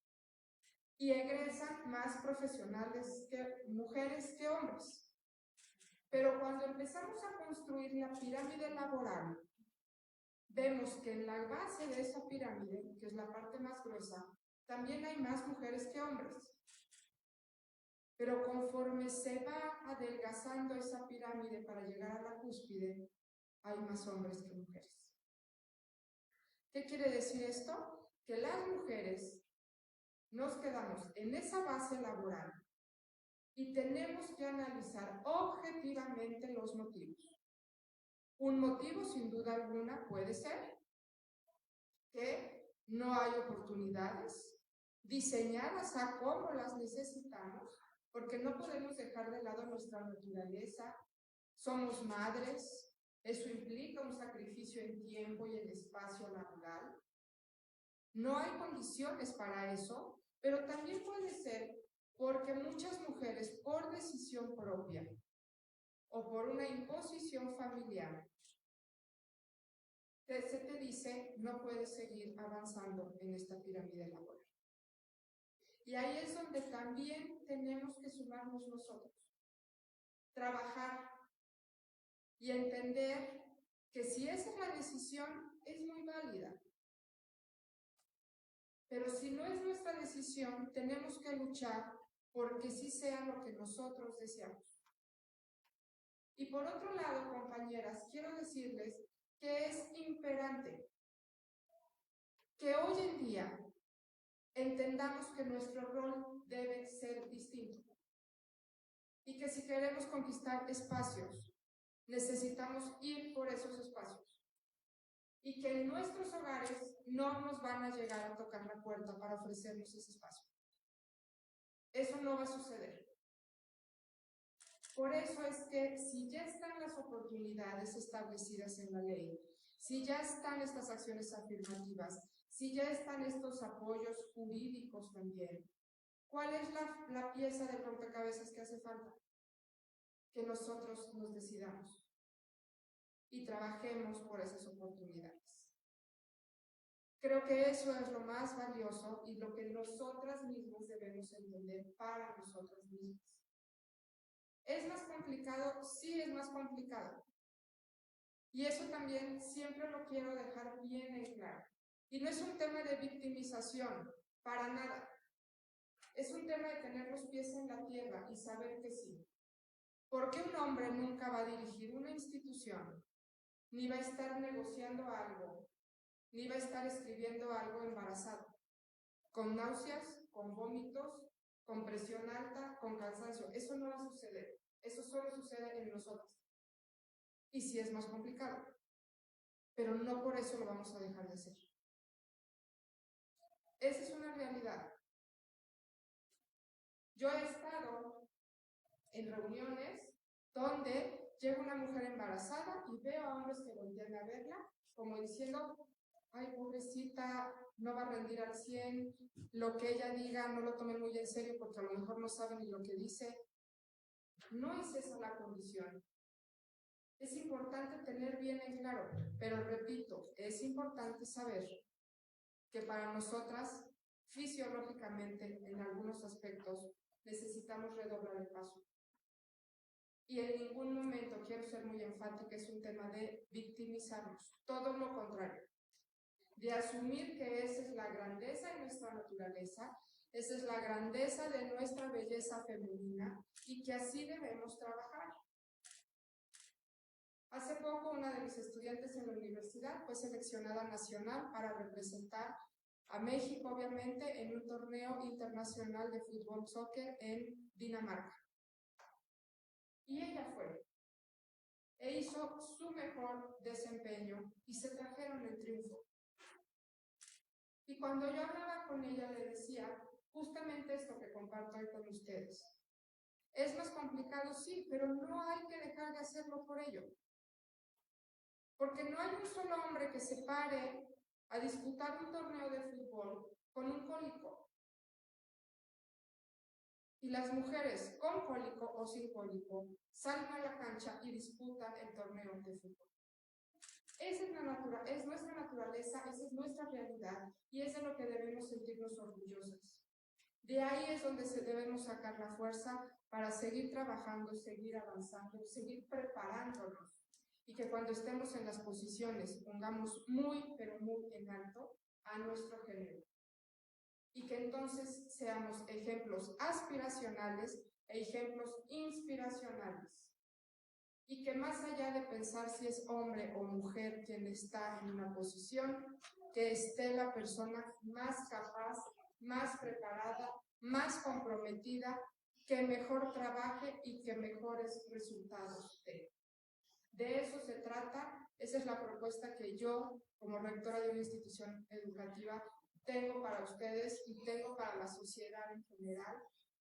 Y egresan más profesionales que mujeres que hombres. Pero cuando empezamos a construir la pirámide laboral, vemos que en la base de esa pirámide, que es la parte más gruesa, también hay más mujeres que hombres. Pero conforme se va adelgazando esa pirámide para llegar a la cúspide, hay más hombres que mujeres. ¿Qué quiere decir esto? Que las mujeres nos quedamos en esa base laboral y tenemos que analizar objetivamente los motivos. Un motivo, sin duda alguna, puede ser que no hay oportunidades diseñadas a cómo las necesitamos, porque no podemos dejar de lado nuestra naturaleza. Somos madres, eso implica un sacrificio en tiempo y en espacio laboral. No hay condiciones para eso, pero también puede ser porque muchas mujeres, por decisión propia o por una imposición familiar, se te dice no puedes seguir avanzando en esta pirámide laboral. Y ahí es donde también tenemos que sumarnos nosotros, trabajar y entender que si esa es la decisión, es muy válida. Pero si no es nuestra decisión, tenemos que luchar porque sí sea lo que nosotros deseamos. Y por otro lado, compañeras, quiero decirles que es imperante que hoy en día entendamos que nuestro rol debe ser distinto y que si queremos conquistar espacios, necesitamos ir por esos espacios y que en nuestros hogares no nos van a llegar a tocar la puerta para ofrecernos ese espacio. Eso no va a suceder. Por eso es que si ya están las oportunidades establecidas en la ley, si ya están estas acciones afirmativas, si ya están estos apoyos jurídicos también, ¿cuál es la pieza del rompecabezas que hace falta? Que nosotros nos decidamos y trabajemos por esas oportunidades. Creo que eso es lo más valioso y lo que nosotras mismas debemos entender para nosotras mismas. ¿Es más complicado? Sí, es más complicado. Y eso también siempre lo quiero dejar bien en claro. Y no es un tema de victimización, para nada. Es un tema de tener los pies en la tierra y saber que sí. Porque un hombre nunca va a dirigir una institución, ni va a estar negociando algo, ni va a estar escribiendo algo embarazado, con náuseas, con vómitos, con presión alta, con cansancio. Eso no va a suceder. Eso solo sucede en nosotros. Y sí es más complicado. Pero no por eso lo vamos a dejar de hacer. Esa es una realidad. Yo he estado en reuniones donde llega una mujer embarazada y veo a hombres que voltean a verla como diciendo, ay, pobrecita, no va a rendir al 100, lo que ella diga no lo tomen muy en serio porque a lo mejor no saben ni lo que dice. No es esa la condición. Es importante tener bien en claro, pero repito, es importante saber que para nosotras, fisiológicamente, en algunos aspectos, necesitamos redoblar el paso. Y en ningún momento, quiero ser muy enfática, es un tema de victimizarnos, todo lo contrario, de asumir que esa es la grandeza de nuestra naturaleza, esa es la grandeza de nuestra belleza femenina y que así debemos trabajar. Hace poco una de mis estudiantes en la universidad fue seleccionada nacional para representar a México, obviamente, en un torneo internacional de fútbol soccer en Dinamarca. Y ella fue, e hizo su mejor desempeño y se trajeron el triunfo. Y cuando yo hablaba con ella le decía justamente esto que comparto hoy con ustedes. Es más complicado, sí, pero no hay que dejar de hacerlo por ello. Porque no hay un solo hombre que se pare a disputar un torneo de fútbol con un cólico. Y las mujeres con cólico o sin cólico salen a la cancha y disputan el torneo de fútbol. Esa es nuestra naturaleza, esa es nuestra realidad y es de lo que debemos sentirnos orgullosas. De ahí es donde debemos sacar la fuerza para seguir trabajando, seguir avanzando, seguir preparándonos y que cuando estemos en las posiciones pongamos muy, pero muy en alto a nuestro género. Y que entonces seamos ejemplos aspiracionales e ejemplos inspiracionales. Y que más allá de pensar si es hombre o mujer quien está en una posición, que esté la persona más capaz, más preparada, más comprometida, que mejor trabaje y que mejores resultados tenga. De eso se trata, esa es la propuesta que yo, como rectora de una institución educativa, tengo para ustedes y tengo para la sociedad en general.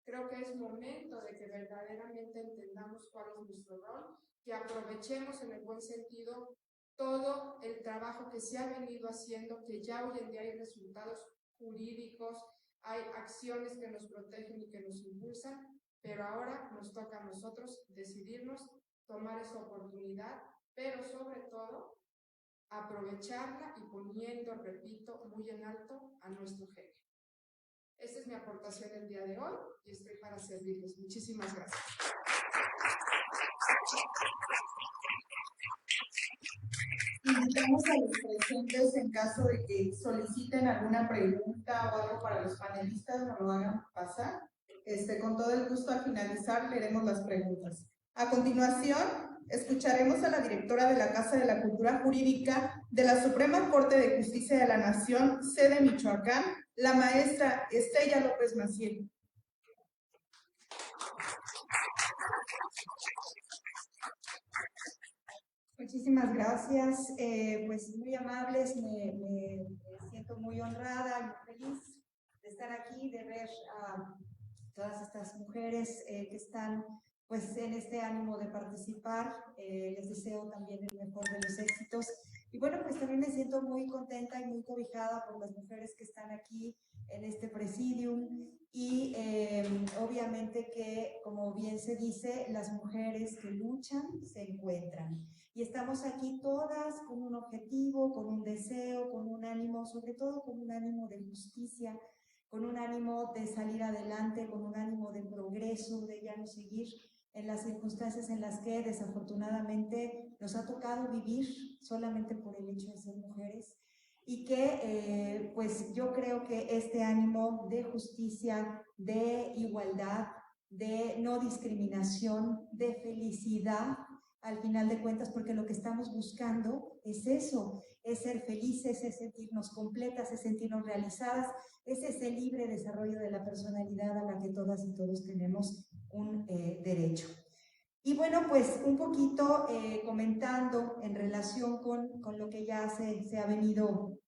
Creo que es momento de que verdaderamente entendamos cuál es nuestro rol, que aprovechemos en el buen sentido todo el trabajo que se ha venido haciendo, que ya hoy en día hay resultados jurídicos, hay acciones que nos protegen y que nos impulsan, pero ahora nos toca a nosotros decidirnos, tomar esa oportunidad, pero sobre todo aprovecharla y poniendo, repito, muy en alto a nuestro género. Esta es mi aportación el día de hoy y estoy para servirles. Muchísimas gracias. Invitamos a los presentes en caso de que soliciten alguna pregunta o algo para los panelistas, nos lo hagan pasar. Con todo el gusto, al finalizar leeremos las preguntas. A continuación, escucharemos a la directora de la Casa de la Cultura Jurídica de la Suprema Corte de Justicia de la Nación, sede Michoacán, la maestra Estella López Maciel. Muchísimas gracias, pues muy amables, me siento muy honrada y muy feliz de estar aquí, de ver a todas estas mujeres que están pues en este ánimo de participar. Les deseo también el mejor de los éxitos. Y bueno, pues también me siento muy contenta y muy cobijada por las mujeres que están aquí en este presidium y obviamente que, como bien se dice, las mujeres que luchan se encuentran. Y estamos aquí todas con un objetivo, con un deseo, con un ánimo, sobre todo con un ánimo de justicia, con un ánimo de salir adelante, con un ánimo de progreso, de ya no seguir en las circunstancias en las que desafortunadamente nos ha tocado vivir solamente por el hecho de ser mujeres. Y que pues yo creo que este ánimo de justicia, de igualdad, de no discriminación, de felicidad, al final de cuentas, porque lo que estamos buscando es eso, es ser felices, es sentirnos completas, es sentirnos realizadas, es ese libre desarrollo de la personalidad a la que todas y todos tenemos un derecho. Y bueno, pues un poquito comentando en relación con lo que ya se ha venido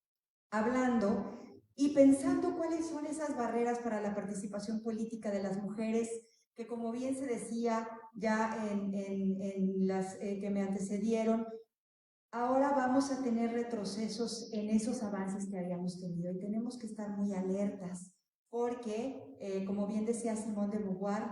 hablando y pensando cuáles son esas barreras para la participación política de las mujeres, que como bien se decía ya en las que me antecedieron, ahora vamos a tener retrocesos en esos avances que habíamos tenido y tenemos que estar muy alertas porque, como bien decía Simone de Beauvoir,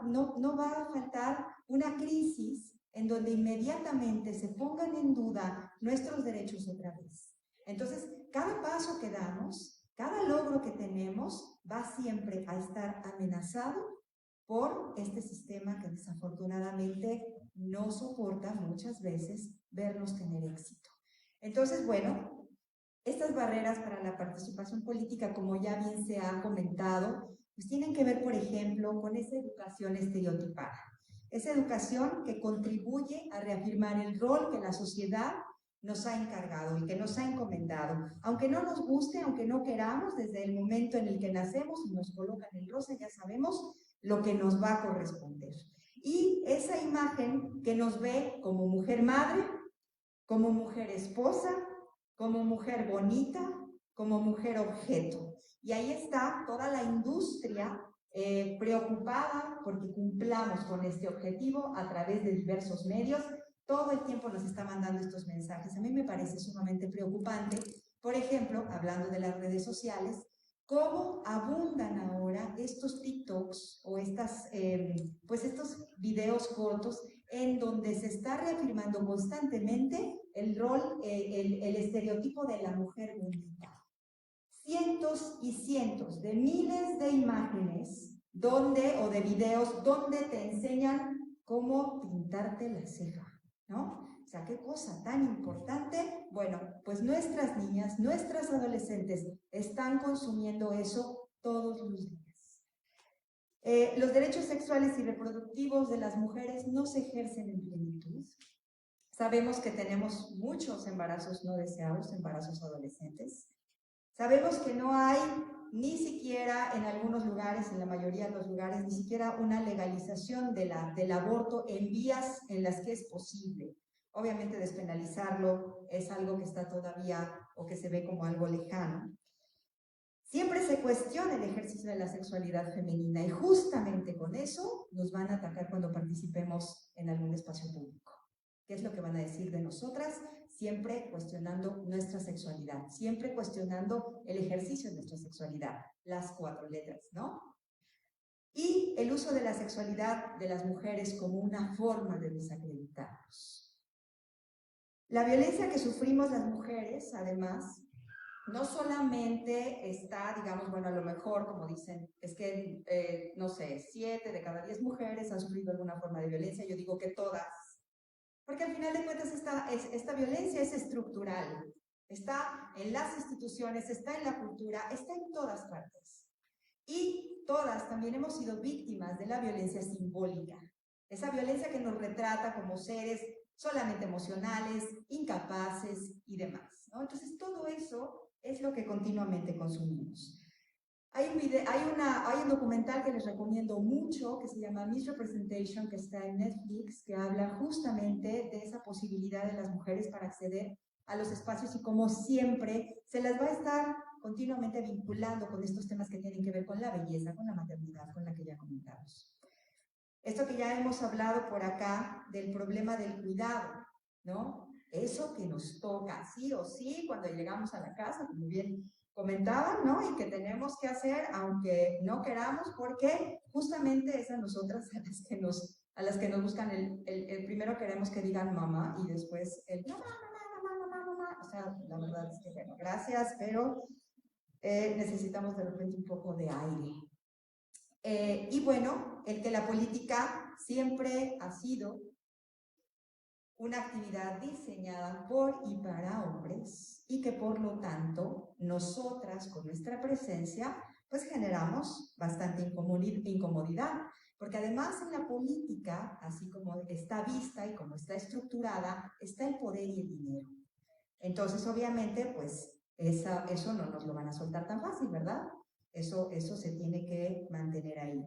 no va a faltar una crisis en donde inmediatamente se pongan en duda nuestros derechos otra vez. Entonces, cada paso que damos, cada logro que tenemos va siempre a estar amenazado por este sistema que desafortunadamente no soporta muchas veces vernos tener éxito. Entonces, bueno, estas barreras para la participación política, como ya bien se ha comentado, pues tienen que ver, por ejemplo, con esa educación estereotipada. Esa educación que contribuye a reafirmar el rol que la sociedad nos ha encargado y que nos ha encomendado. Aunque no nos guste, aunque no queramos, desde el momento en el que nacemos y nos colocan el rosa, ya sabemos lo que nos va a corresponder. Y esa imagen que nos ve como mujer madre, como mujer esposa, como mujer bonita, como mujer objeto. Y ahí está toda la industria preocupada porque cumplamos con este objetivo a través de diversos medios. Todo el tiempo nos está mandando estos mensajes. A mí me parece sumamente preocupante, por ejemplo, hablando de las redes sociales, cómo abundan ahora estos TikToks o pues estos videos cortos en donde se está reafirmando constantemente el rol, el estereotipo de la mujer bonita. Cientos y cientos de miles de imágenes o de videos donde te enseñan cómo pintarte la ceja, ¿no? O sea, qué cosa tan importante. Bueno, pues nuestras niñas, nuestras adolescentes están consumiendo eso todos los días. Los derechos sexuales y reproductivos de las mujeres no se ejercen en plenitud. Sabemos que tenemos muchos embarazos no deseados, embarazos adolescentes. Sabemos que no hay ni siquiera en algunos lugares, en la mayoría de los lugares, ni siquiera una legalización del aborto en vías en las que es posible. Obviamente despenalizarlo es algo que está todavía o que se ve como algo lejano. Siempre se cuestiona el ejercicio de la sexualidad femenina y justamente con eso nos van a atacar cuando participemos en algún espacio público. ¿Qué es lo que van a decir de nosotras? Siempre cuestionando nuestra sexualidad, siempre cuestionando el ejercicio de nuestra sexualidad, las 4 letras, ¿no? Y el uso de la sexualidad de las mujeres como una forma de desacreditarnos. La violencia que sufrimos las mujeres, además, no solamente está, digamos, bueno, a lo mejor, como dicen, es que, no sé, 7 de cada 10 mujeres han sufrido alguna forma de violencia. Yo digo que todas. Porque al final de cuentas esta violencia es estructural, está en las instituciones, está en la cultura, está en todas partes. Y todas también hemos sido víctimas de la violencia simbólica, esa violencia que nos retrata como seres solamente emocionales, incapaces y demás, ¿no? Entonces todo eso es lo que continuamente consumimos. Hay un documental que les recomiendo mucho que se llama Misrepresentation, que está en Netflix, que habla justamente de esa posibilidad de las mujeres para acceder a los espacios y como siempre se las va a estar continuamente vinculando con estos temas que tienen que ver con la belleza, con la maternidad, con la que ya comentamos. Esto que ya hemos hablado por acá del problema del cuidado, ¿no? Eso que nos toca sí o sí cuando llegamos a la casa, como bien comentaban, ¿no? Y que tenemos que hacer aunque no queramos, porque justamente es a nosotras a las que nos buscan el primero queremos que digan mamá y después el mamá. O sea, la verdad es que bueno, gracias, pero necesitamos de repente un poco de aire. Y bueno, el que la política siempre ha sido una actividad diseñada por y para hombres y que por lo tanto nosotras con nuestra presencia pues generamos bastante incomodidad, porque además en la política, así como está vista y como está estructurada, está el poder y el dinero. Entonces obviamente pues eso no nos lo van a soltar tan fácil, ¿verdad? Eso se tiene que mantener ahí.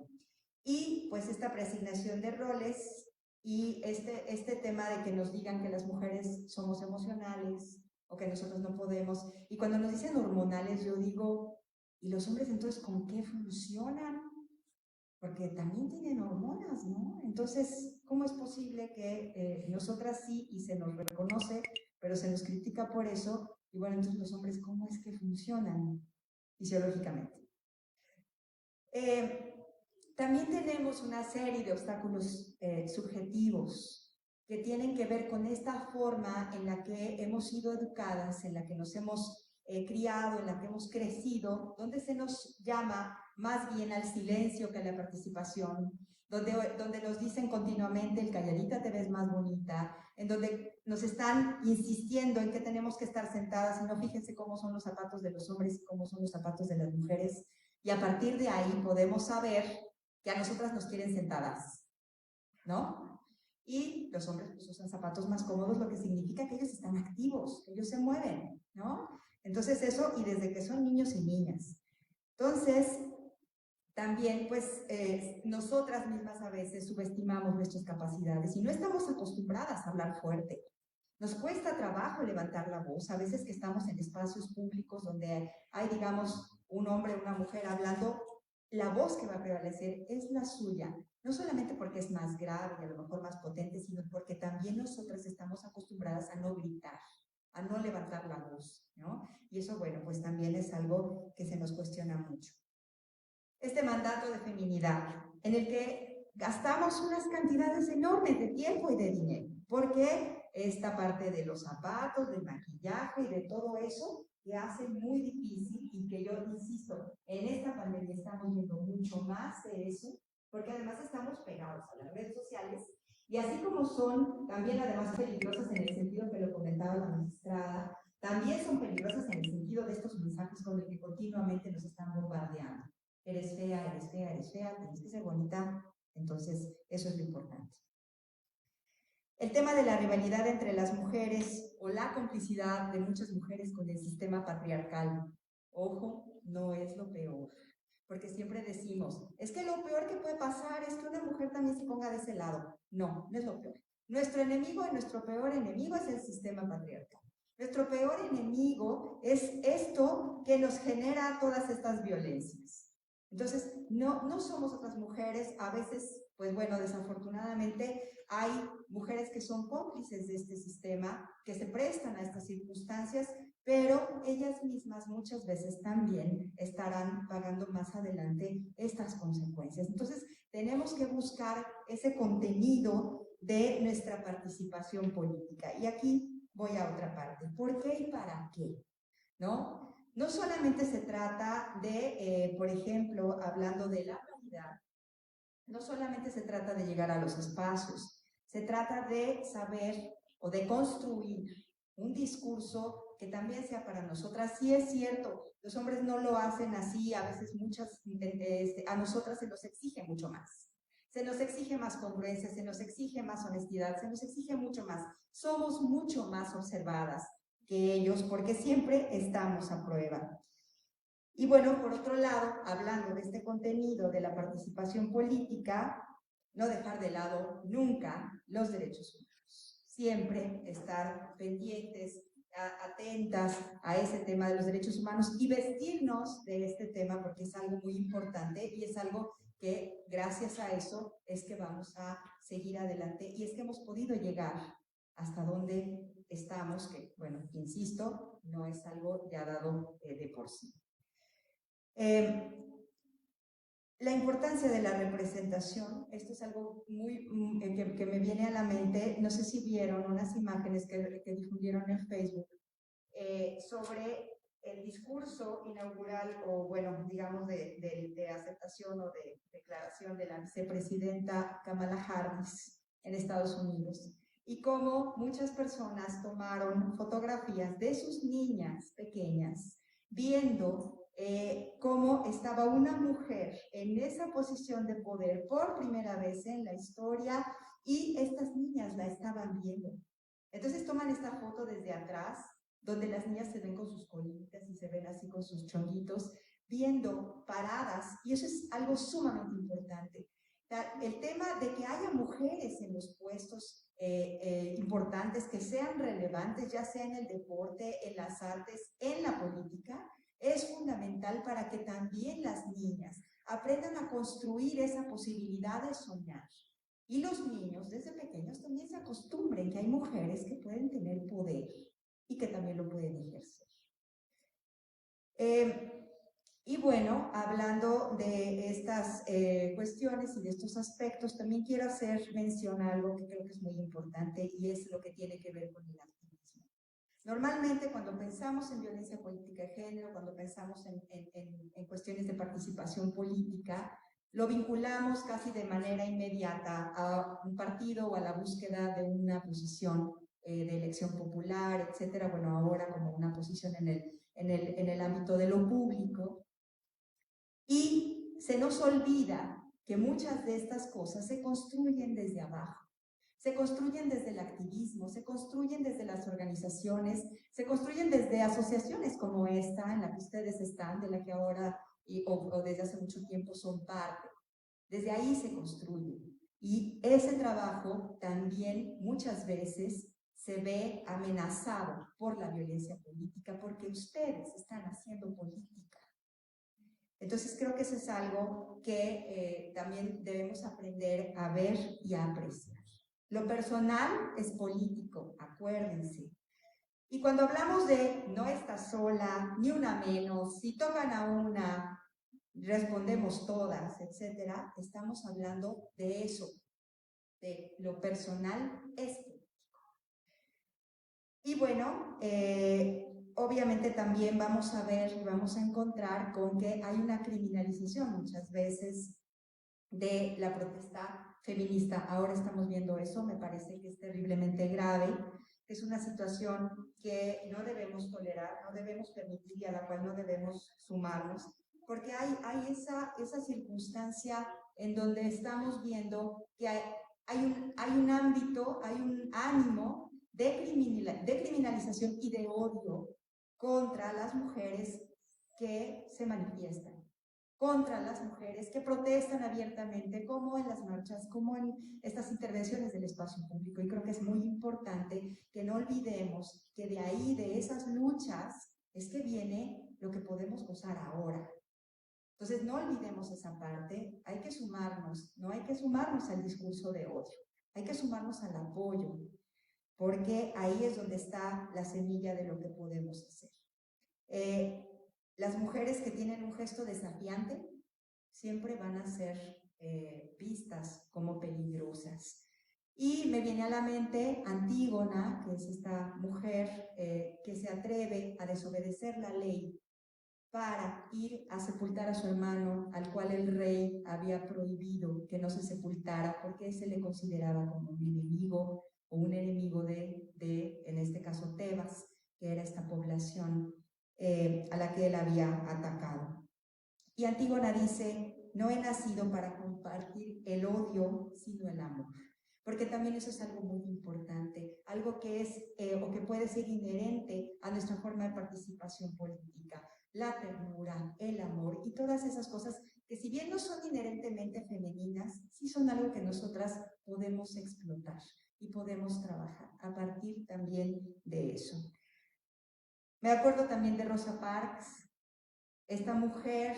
Y pues esta preasignación de roles y este tema de que nos digan que las mujeres somos emocionales o que nosotros no podemos. Y cuando nos dicen hormonales, yo digo, ¿y los hombres entonces con qué funcionan? Porque también tienen hormonas, ¿no? Entonces, ¿cómo es posible que nosotras sí y se nos reconoce, pero se nos critica por eso? Y bueno, entonces los hombres, ¿cómo es que funcionan fisiológicamente? También tenemos una serie de obstáculos subjetivos que tienen que ver con esta forma en la que hemos sido educadas, en la que nos hemos criado, en la que hemos crecido, donde se nos llama más bien al silencio que a la participación, donde nos dicen continuamente el calladita te ves más bonita, en donde nos están insistiendo en que tenemos que estar sentadas y no fíjense cómo son los zapatos de los hombres y cómo son los zapatos de las mujeres, y a partir de ahí podemos saber que a nosotras nos quieren sentadas, ¿no? Y los hombres pues, usan zapatos más cómodos, lo que significa que ellos están activos, que ellos se mueven, ¿no? Entonces eso, y desde que son niños y niñas. Entonces, también pues nosotras mismas a veces subestimamos nuestras capacidades y no estamos acostumbradas a hablar fuerte. Nos cuesta trabajo levantar la voz, a veces que estamos en espacios públicos donde hay, digamos, un hombre o una mujer hablando, la voz que va a prevalecer es la suya, no solamente porque es más grave y a lo mejor más potente, sino porque también nosotras estamos acostumbradas a no gritar, a no levantar la voz, ¿no? Y eso, bueno, pues también es algo que se nos cuestiona mucho. Este mandato de feminidad, en el que gastamos unas cantidades enormes de tiempo y de dinero, porque esta parte de los zapatos, del maquillaje y de todo eso que hace muy difícil y que yo insisto, en esta pandemia estamos viendo mucho más de eso, porque además estamos pegados a las redes sociales y así como son también además peligrosas en el sentido que lo comentaba la magistrada, también son peligrosas en el sentido de estos mensajes con los que continuamente nos están bombardeando. Eres fea, eres fea, eres fea, tienes que ser bonita. Entonces, eso es lo importante. El tema de la rivalidad entre las mujeres o la complicidad de muchas mujeres con el sistema patriarcal. Ojo, no es lo peor. Porque siempre decimos, es que lo peor que puede pasar es que una mujer también se ponga de ese lado. No, no es lo peor. Nuestro enemigo y nuestro peor enemigo es el sistema patriarcal. Nuestro peor enemigo es esto que nos genera todas estas violencias. Entonces, no somos otras mujeres, a veces, pues bueno, desafortunadamente hay mujeres que son cómplices de este sistema, que se prestan a estas circunstancias, pero ellas mismas muchas veces también estarán pagando más adelante estas consecuencias. Entonces, tenemos que buscar ese contenido de nuestra participación política. Y aquí voy a otra parte. ¿Por qué y para qué? ¿No? No solamente se trata de, por ejemplo, hablando de la paridad, no solamente se trata de llegar a los espacios, se trata de saber o de construir un discurso que también sea para nosotras. Sí es cierto, los hombres no lo hacen así, a veces a nosotras se nos exige mucho más. Se nos exige más congruencia, se nos exige más honestidad, se nos exige mucho más. Somos mucho más observadas que ellos porque siempre estamos a prueba. Y bueno, por otro lado, hablando de este contenido de la participación política, no dejar de lado nunca los derechos humanos. Siempre estar pendientes, atentas a ese tema de los derechos humanos y vestirnos de este tema porque es algo muy importante y es algo que gracias a eso es que vamos a seguir adelante y es que hemos podido llegar hasta donde estamos, que bueno, insisto, no es algo ya dado de por sí. La importancia de la representación, esto es algo muy que me viene a la mente, no sé si vieron unas imágenes que difundieron en Facebook sobre el discurso inaugural o bueno, digamos de aceptación o de declaración de la vicepresidenta Kamala Harris en Estados Unidos y cómo muchas personas tomaron fotografías de sus niñas pequeñas viendo cómo estaba una mujer en esa posición de poder por primera vez en la historia y estas niñas la estaban viendo. Entonces toman esta foto desde atrás, donde las niñas se ven con sus colitas y se ven así con sus chonguitos, viendo paradas, y eso es algo sumamente importante. El tema de que haya mujeres en los puestos importantes, que sean relevantes, ya sea en el deporte, en las artes, en la política, es fundamental para que también las niñas aprendan a construir esa posibilidad de soñar. Y los niños desde pequeños también se acostumbren que hay mujeres que pueden tener poder y que también lo pueden ejercer. Y bueno, hablando de estas cuestiones y de estos aspectos, también quiero hacer mención a algo que creo que es muy importante y es lo que tiene que ver con el activismo. Normalmente cuando pensamos en violencia política de género, cuando pensamos en cuestiones de participación política, lo vinculamos casi de manera inmediata a un partido o a la búsqueda de una posición de elección popular, etcétera. Bueno, ahora como una posición en el ámbito de lo público. Y se nos olvida que muchas de estas cosas se construyen desde abajo. Se construyen desde el activismo, se construyen desde las organizaciones, se construyen desde asociaciones como esta, en la que ustedes están, de la que ahora o desde hace mucho tiempo son parte. Desde ahí se construye. Y ese trabajo también muchas veces se ve amenazado por la violencia política, porque ustedes están haciendo política. Entonces creo que eso es algo que también debemos aprender a ver y a apreciar. Lo personal es político, acuérdense. Y cuando hablamos de no estás sola, ni una menos, si tocan a una, respondemos todas, etcétera, estamos hablando de eso, de lo personal es político. Y bueno, obviamente también vamos a ver y vamos a encontrar con que hay una criminalización muchas veces de la protesta feminista. Ahora estamos viendo eso, me parece que es terriblemente grave, es una situación que no debemos tolerar, no debemos permitir y a la cual no debemos sumarnos, porque hay esa circunstancia en donde estamos viendo que hay un ámbito, hay un ánimo de criminalización y de odio contra las mujeres que se manifiestan, contra las mujeres que protestan abiertamente, como en las marchas, como en estas intervenciones del espacio público. Y creo que es muy importante que no olvidemos que de ahí, de esas luchas, es que viene lo que podemos gozar ahora. Entonces, no olvidemos esa parte, hay que sumarnos, no hay que sumarnos al discurso de odio, hay que sumarnos al apoyo, porque ahí es donde está la semilla de lo que podemos hacer. Las mujeres que tienen un gesto desafiante siempre van a ser vistas como peligrosas. Y me viene a la mente Antígona, que es esta mujer que se atreve a desobedecer la ley para ir a sepultar a su hermano, al cual el rey había prohibido que no se sepultara porque se le consideraba como un enemigo o un enemigo de en este caso, Tebas, que era esta población a la que él había atacado. Y Antígona dice, no he nacido para compartir el odio, sino el amor. Porque también eso es algo muy importante, algo que es o que puede ser inherente a nuestra forma de participación política. La ternura, el amor y todas esas cosas que si bien no son inherentemente femeninas, sí son algo que nosotras podemos explotar y podemos trabajar a partir también de eso. Me acuerdo también de Rosa Parks, esta mujer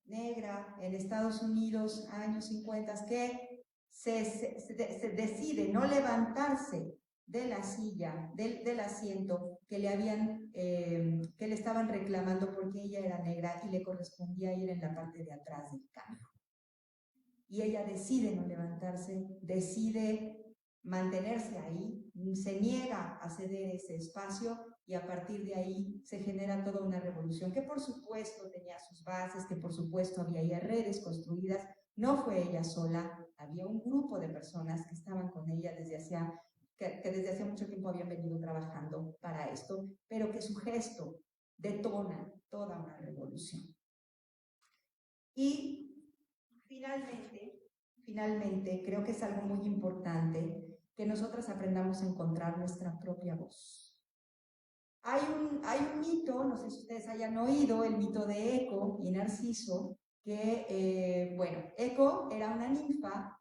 negra en Estados Unidos, años 50, que se decide no levantarse de la silla, del asiento que le estaban reclamando porque ella era negra y le correspondía ir en la parte de atrás del camión. Y ella decide no levantarse, decide mantenerse ahí, se niega a ceder ese espacio y a partir de ahí se genera toda una revolución que por supuesto tenía sus bases, que por supuesto había ya redes construidas, no fue ella sola, había un grupo de personas que estaban con ella que desde hacía mucho tiempo habían venido trabajando para esto, pero que su gesto detona toda una revolución. Y finalmente, creo que es algo muy importante que nosotras aprendamos a encontrar nuestra propia voz. Hay un mito, no sé si ustedes hayan oído, el mito de Eco y Narciso, que, bueno, Eco era una ninfa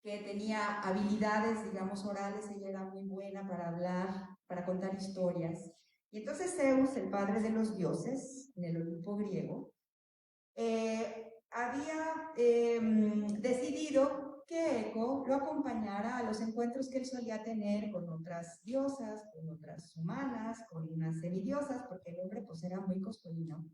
que tenía habilidades, digamos, orales, ella era muy buena para hablar, para contar historias. Y entonces Zeus, el padre de los dioses, en el Olimpo griego, había decidido que Eco lo acompañara a los encuentros que él solía tener con otras diosas, con otras humanas, con unas semidiosas, porque el hombre pues era muy coscolino.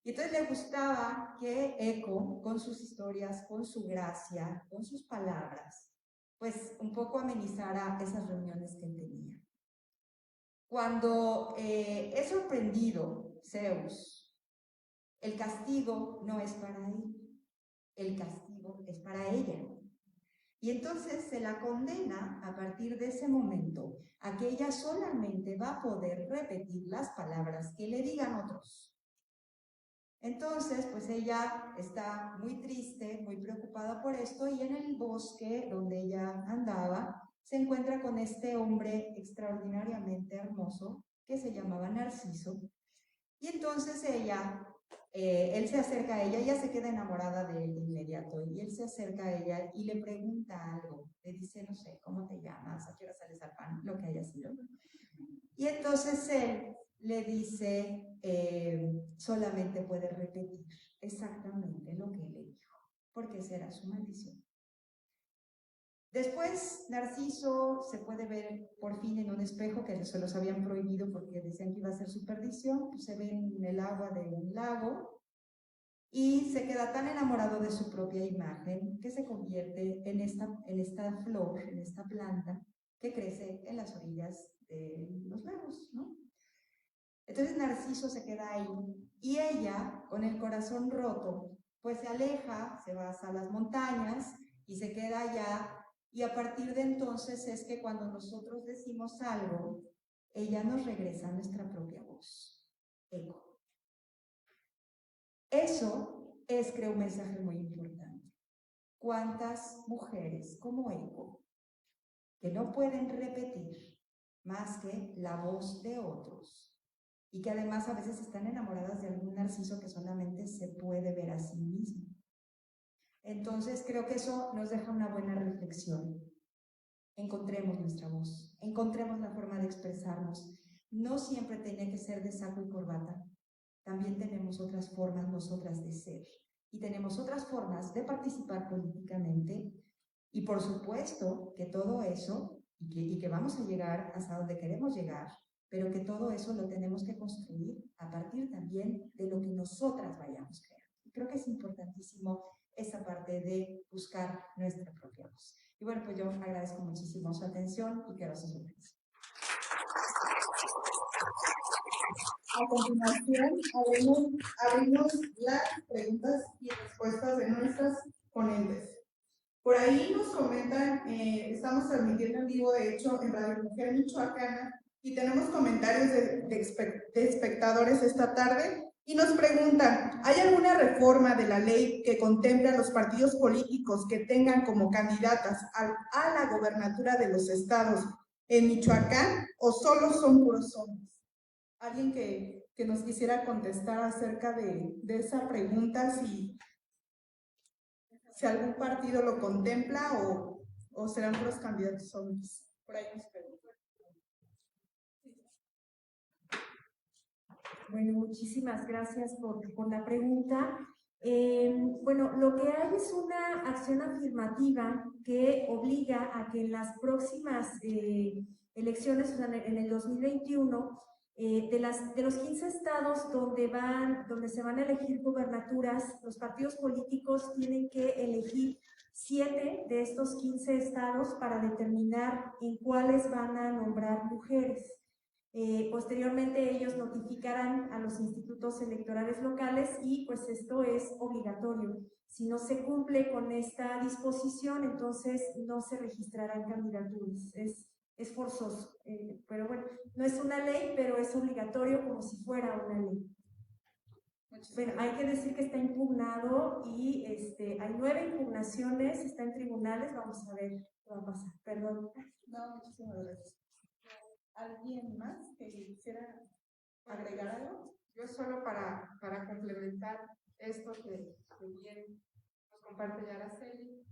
Y entonces le gustaba que Eco, con sus historias, con su gracia, con sus palabras, pues un poco amenizara esas reuniones que él tenía. Cuando es sorprendido Zeus, el castigo no es para él, el castigo es para ella. Y entonces se la condena a partir de ese momento a que ella solamente va a poder repetir las palabras que le digan otros. Entonces, pues ella está muy triste, muy preocupada por esto y en el bosque donde ella andaba se encuentra con este hombre extraordinariamente hermoso que se llamaba Narciso Y entonces él se acerca a ella se queda enamorada de él de inmediato, y él se acerca a ella y le pregunta algo, le dice, no sé, ¿cómo te llamas? ¿A qué hora sales al pan? Lo que haya sido. Y entonces él le dice, solamente puede repetir exactamente lo que él le dijo, porque será su maldición. Después, Narciso se puede ver por fin en un espejo que se los habían prohibido porque decían que iba a ser su perdición, pues se ve en el agua de un lago y se queda tan enamorado de su propia imagen que se convierte en esta flor, en esta planta que crece en las orillas de los lagos, ¿no? Entonces Narciso se queda ahí y ella, con el corazón roto, pues se aleja, se va hasta las montañas y se queda allá. Y a partir de entonces es que cuando nosotros decimos algo, ella nos regresa nuestra propia voz, eco. Eso es, creo, un mensaje muy importante. ¿Cuántas mujeres como eco que no pueden repetir más que la voz de otros y que además a veces están enamoradas de algún narciso que solamente se puede ver a sí mismo? Entonces creo que eso nos deja una buena reflexión. Encontremos nuestra voz, encontremos la forma de expresarnos. No siempre tiene que ser de saco y corbata. También tenemos otras formas nosotras de ser y tenemos otras formas de participar políticamente, y por supuesto que todo eso y que vamos a llegar hasta donde queremos llegar, pero que todo eso lo tenemos que construir a partir también de lo que nosotras vayamos creando. Creo que es importantísimo esa parte de buscar nuestra propia voz. Y bueno, pues yo agradezco muchísimo su atención y quedo a sus órdenes. A continuación, abrimos las preguntas y respuestas de nuestras ponentes. Por ahí nos comentan, estamos transmitiendo en vivo, de hecho, en Radio Mujer Michoacana, y tenemos comentarios de espectadores esta tarde, y nos preguntan, ¿hay alguna reforma de la ley que contemple a los partidos políticos que tengan como candidatas a la gobernatura de los estados en Michoacán, o solo son puros hombres? Alguien que nos quisiera contestar acerca de esa pregunta, si algún partido lo contempla o serán puros candidatos hombres. Por ahí nos preguntan. Bueno, muchísimas gracias por la pregunta. Bueno, lo que hay es una acción afirmativa que obliga a que en las próximas elecciones, o sea, en el 2021, de los 15 estados donde se van a elegir gobernaturas, los partidos políticos tienen que elegir 7 de estos 15 estados para determinar en cuáles van a nombrar mujeres. Posteriormente ellos notificarán a los institutos electorales locales y pues esto es obligatorio. Si no se cumple con esta disposición, entonces no se registrarán candidaturas. Es forzoso, pero bueno, no es una ley, pero es obligatorio como si fuera una ley. Bueno, hay que decir que está impugnado y hay 9 impugnaciones, está en tribunales, vamos a ver qué va a pasar. Perdón. No, muchísimas gracias. ¿Alguien más que quisiera agregar algo? Yo solo para complementar esto que bien nos comparte Yaraceli,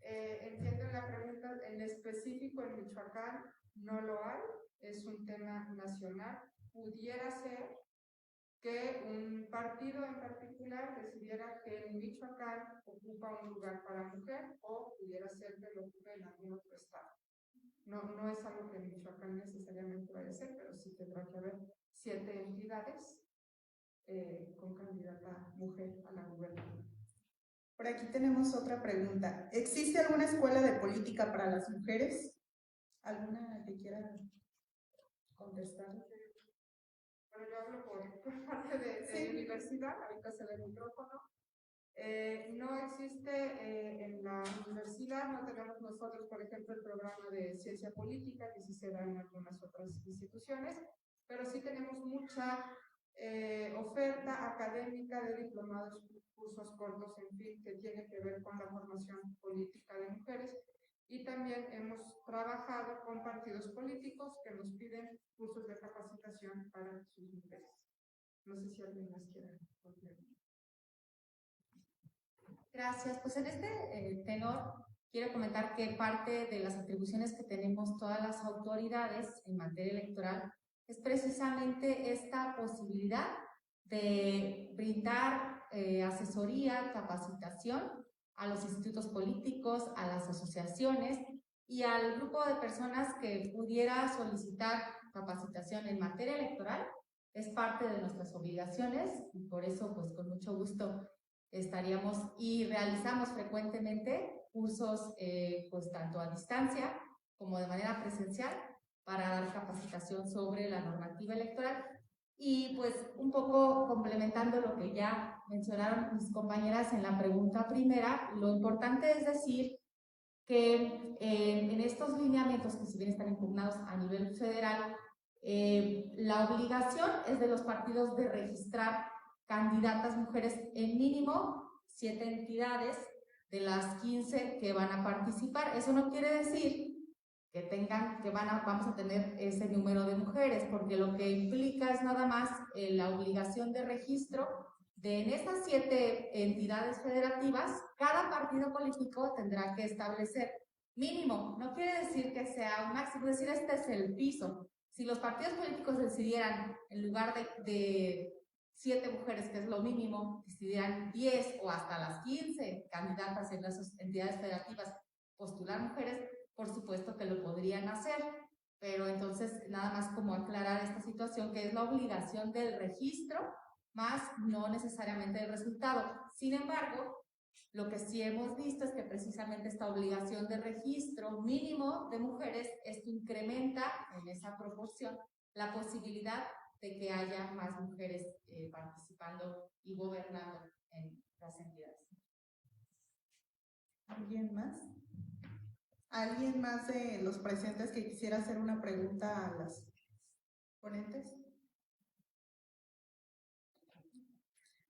entiendo la pregunta, en específico en Michoacán no lo hay, es un tema nacional. Pudiera ser que un partido en particular decidiera que en Michoacán ocupa un lugar para mujer, o pudiera ser que lo ocupe en algún otro estado. No es algo que en Michoacán necesariamente vaya a ser, pero sí tendrá que haber 7 entidades con candidata mujer a la gubernatura. Por aquí tenemos otra pregunta. ¿Existe alguna escuela de política para las mujeres? ¿Alguna que quiera contestar? Bueno, yo hablo por parte de la universidad, ahorita se ve el micrófono. No existe en la universidad, no tenemos nosotros, por ejemplo, el programa de ciencia política, que sí se da en algunas otras instituciones, pero sí tenemos mucha oferta académica de diplomados, cursos cortos, en fin, que tiene que ver con la formación política de mujeres. Y también hemos trabajado con partidos políticos que nos piden cursos de capacitación para sus mujeres. No sé si alguien más quiere complementar. Gracias. Pues en este tenor quiero comentar que parte de las atribuciones que tenemos todas las autoridades en materia electoral es precisamente esta posibilidad de brindar asesoría, capacitación a los institutos políticos, a las asociaciones y al grupo de personas que pudiera solicitar capacitación en materia electoral. Es parte de nuestras obligaciones y por eso, pues con mucho gusto estaríamos y realizamos frecuentemente cursos pues tanto a distancia como de manera presencial para dar capacitación sobre la normativa electoral. Y pues un poco complementando lo que ya mencionaron mis compañeras en la pregunta primera, lo importante es decir que en estos lineamientos que si bien están impugnados a nivel federal, la obligación es de los partidos de registrar candidatas mujeres en mínimo 7 entidades de las 15 que van a participar. Eso no quiere decir que vamos a tener ese número de mujeres, porque lo que implica es nada más la obligación de registro de en estas 7 entidades federativas. Cada partido político tendrá que establecer mínimo, no quiere decir que sea un máximo, es decir, este es el piso. Si los partidos políticos decidieran, en lugar de 7 mujeres, que es lo mínimo, decidieran 10 o hasta las 15 candidatas en las entidades federativas postular mujeres, por supuesto que lo podrían hacer, pero entonces nada más como aclarar esta situación, que es la obligación del registro, más no necesariamente el resultado. Sin embargo, lo que sí hemos visto es que precisamente esta obligación de registro mínimo de mujeres, esto incrementa en esa proporción la posibilidad de que haya más mujeres participando y gobernando en las entidades. ¿Alguien más? ¿Alguien más de los presentes que quisiera hacer una pregunta a las ponentes?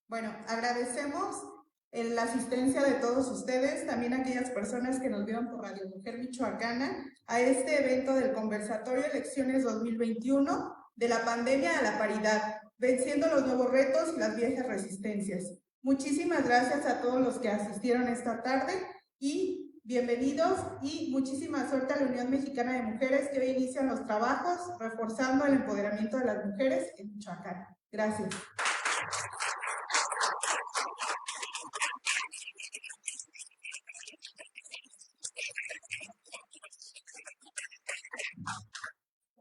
Bueno, agradecemos la asistencia de todos ustedes, también a aquellas personas que nos vieron por Radio Mujer Michoacana, a este evento del Conversatorio Elecciones 2021, de la pandemia a la paridad, venciendo los nuevos retos y las viejas resistencias. Muchísimas gracias a todos los que asistieron esta tarde y bienvenidos y muchísima suerte a la Unión Mexicana de Mujeres, que hoy inician los trabajos reforzando el empoderamiento de las mujeres en Michoacán. Gracias.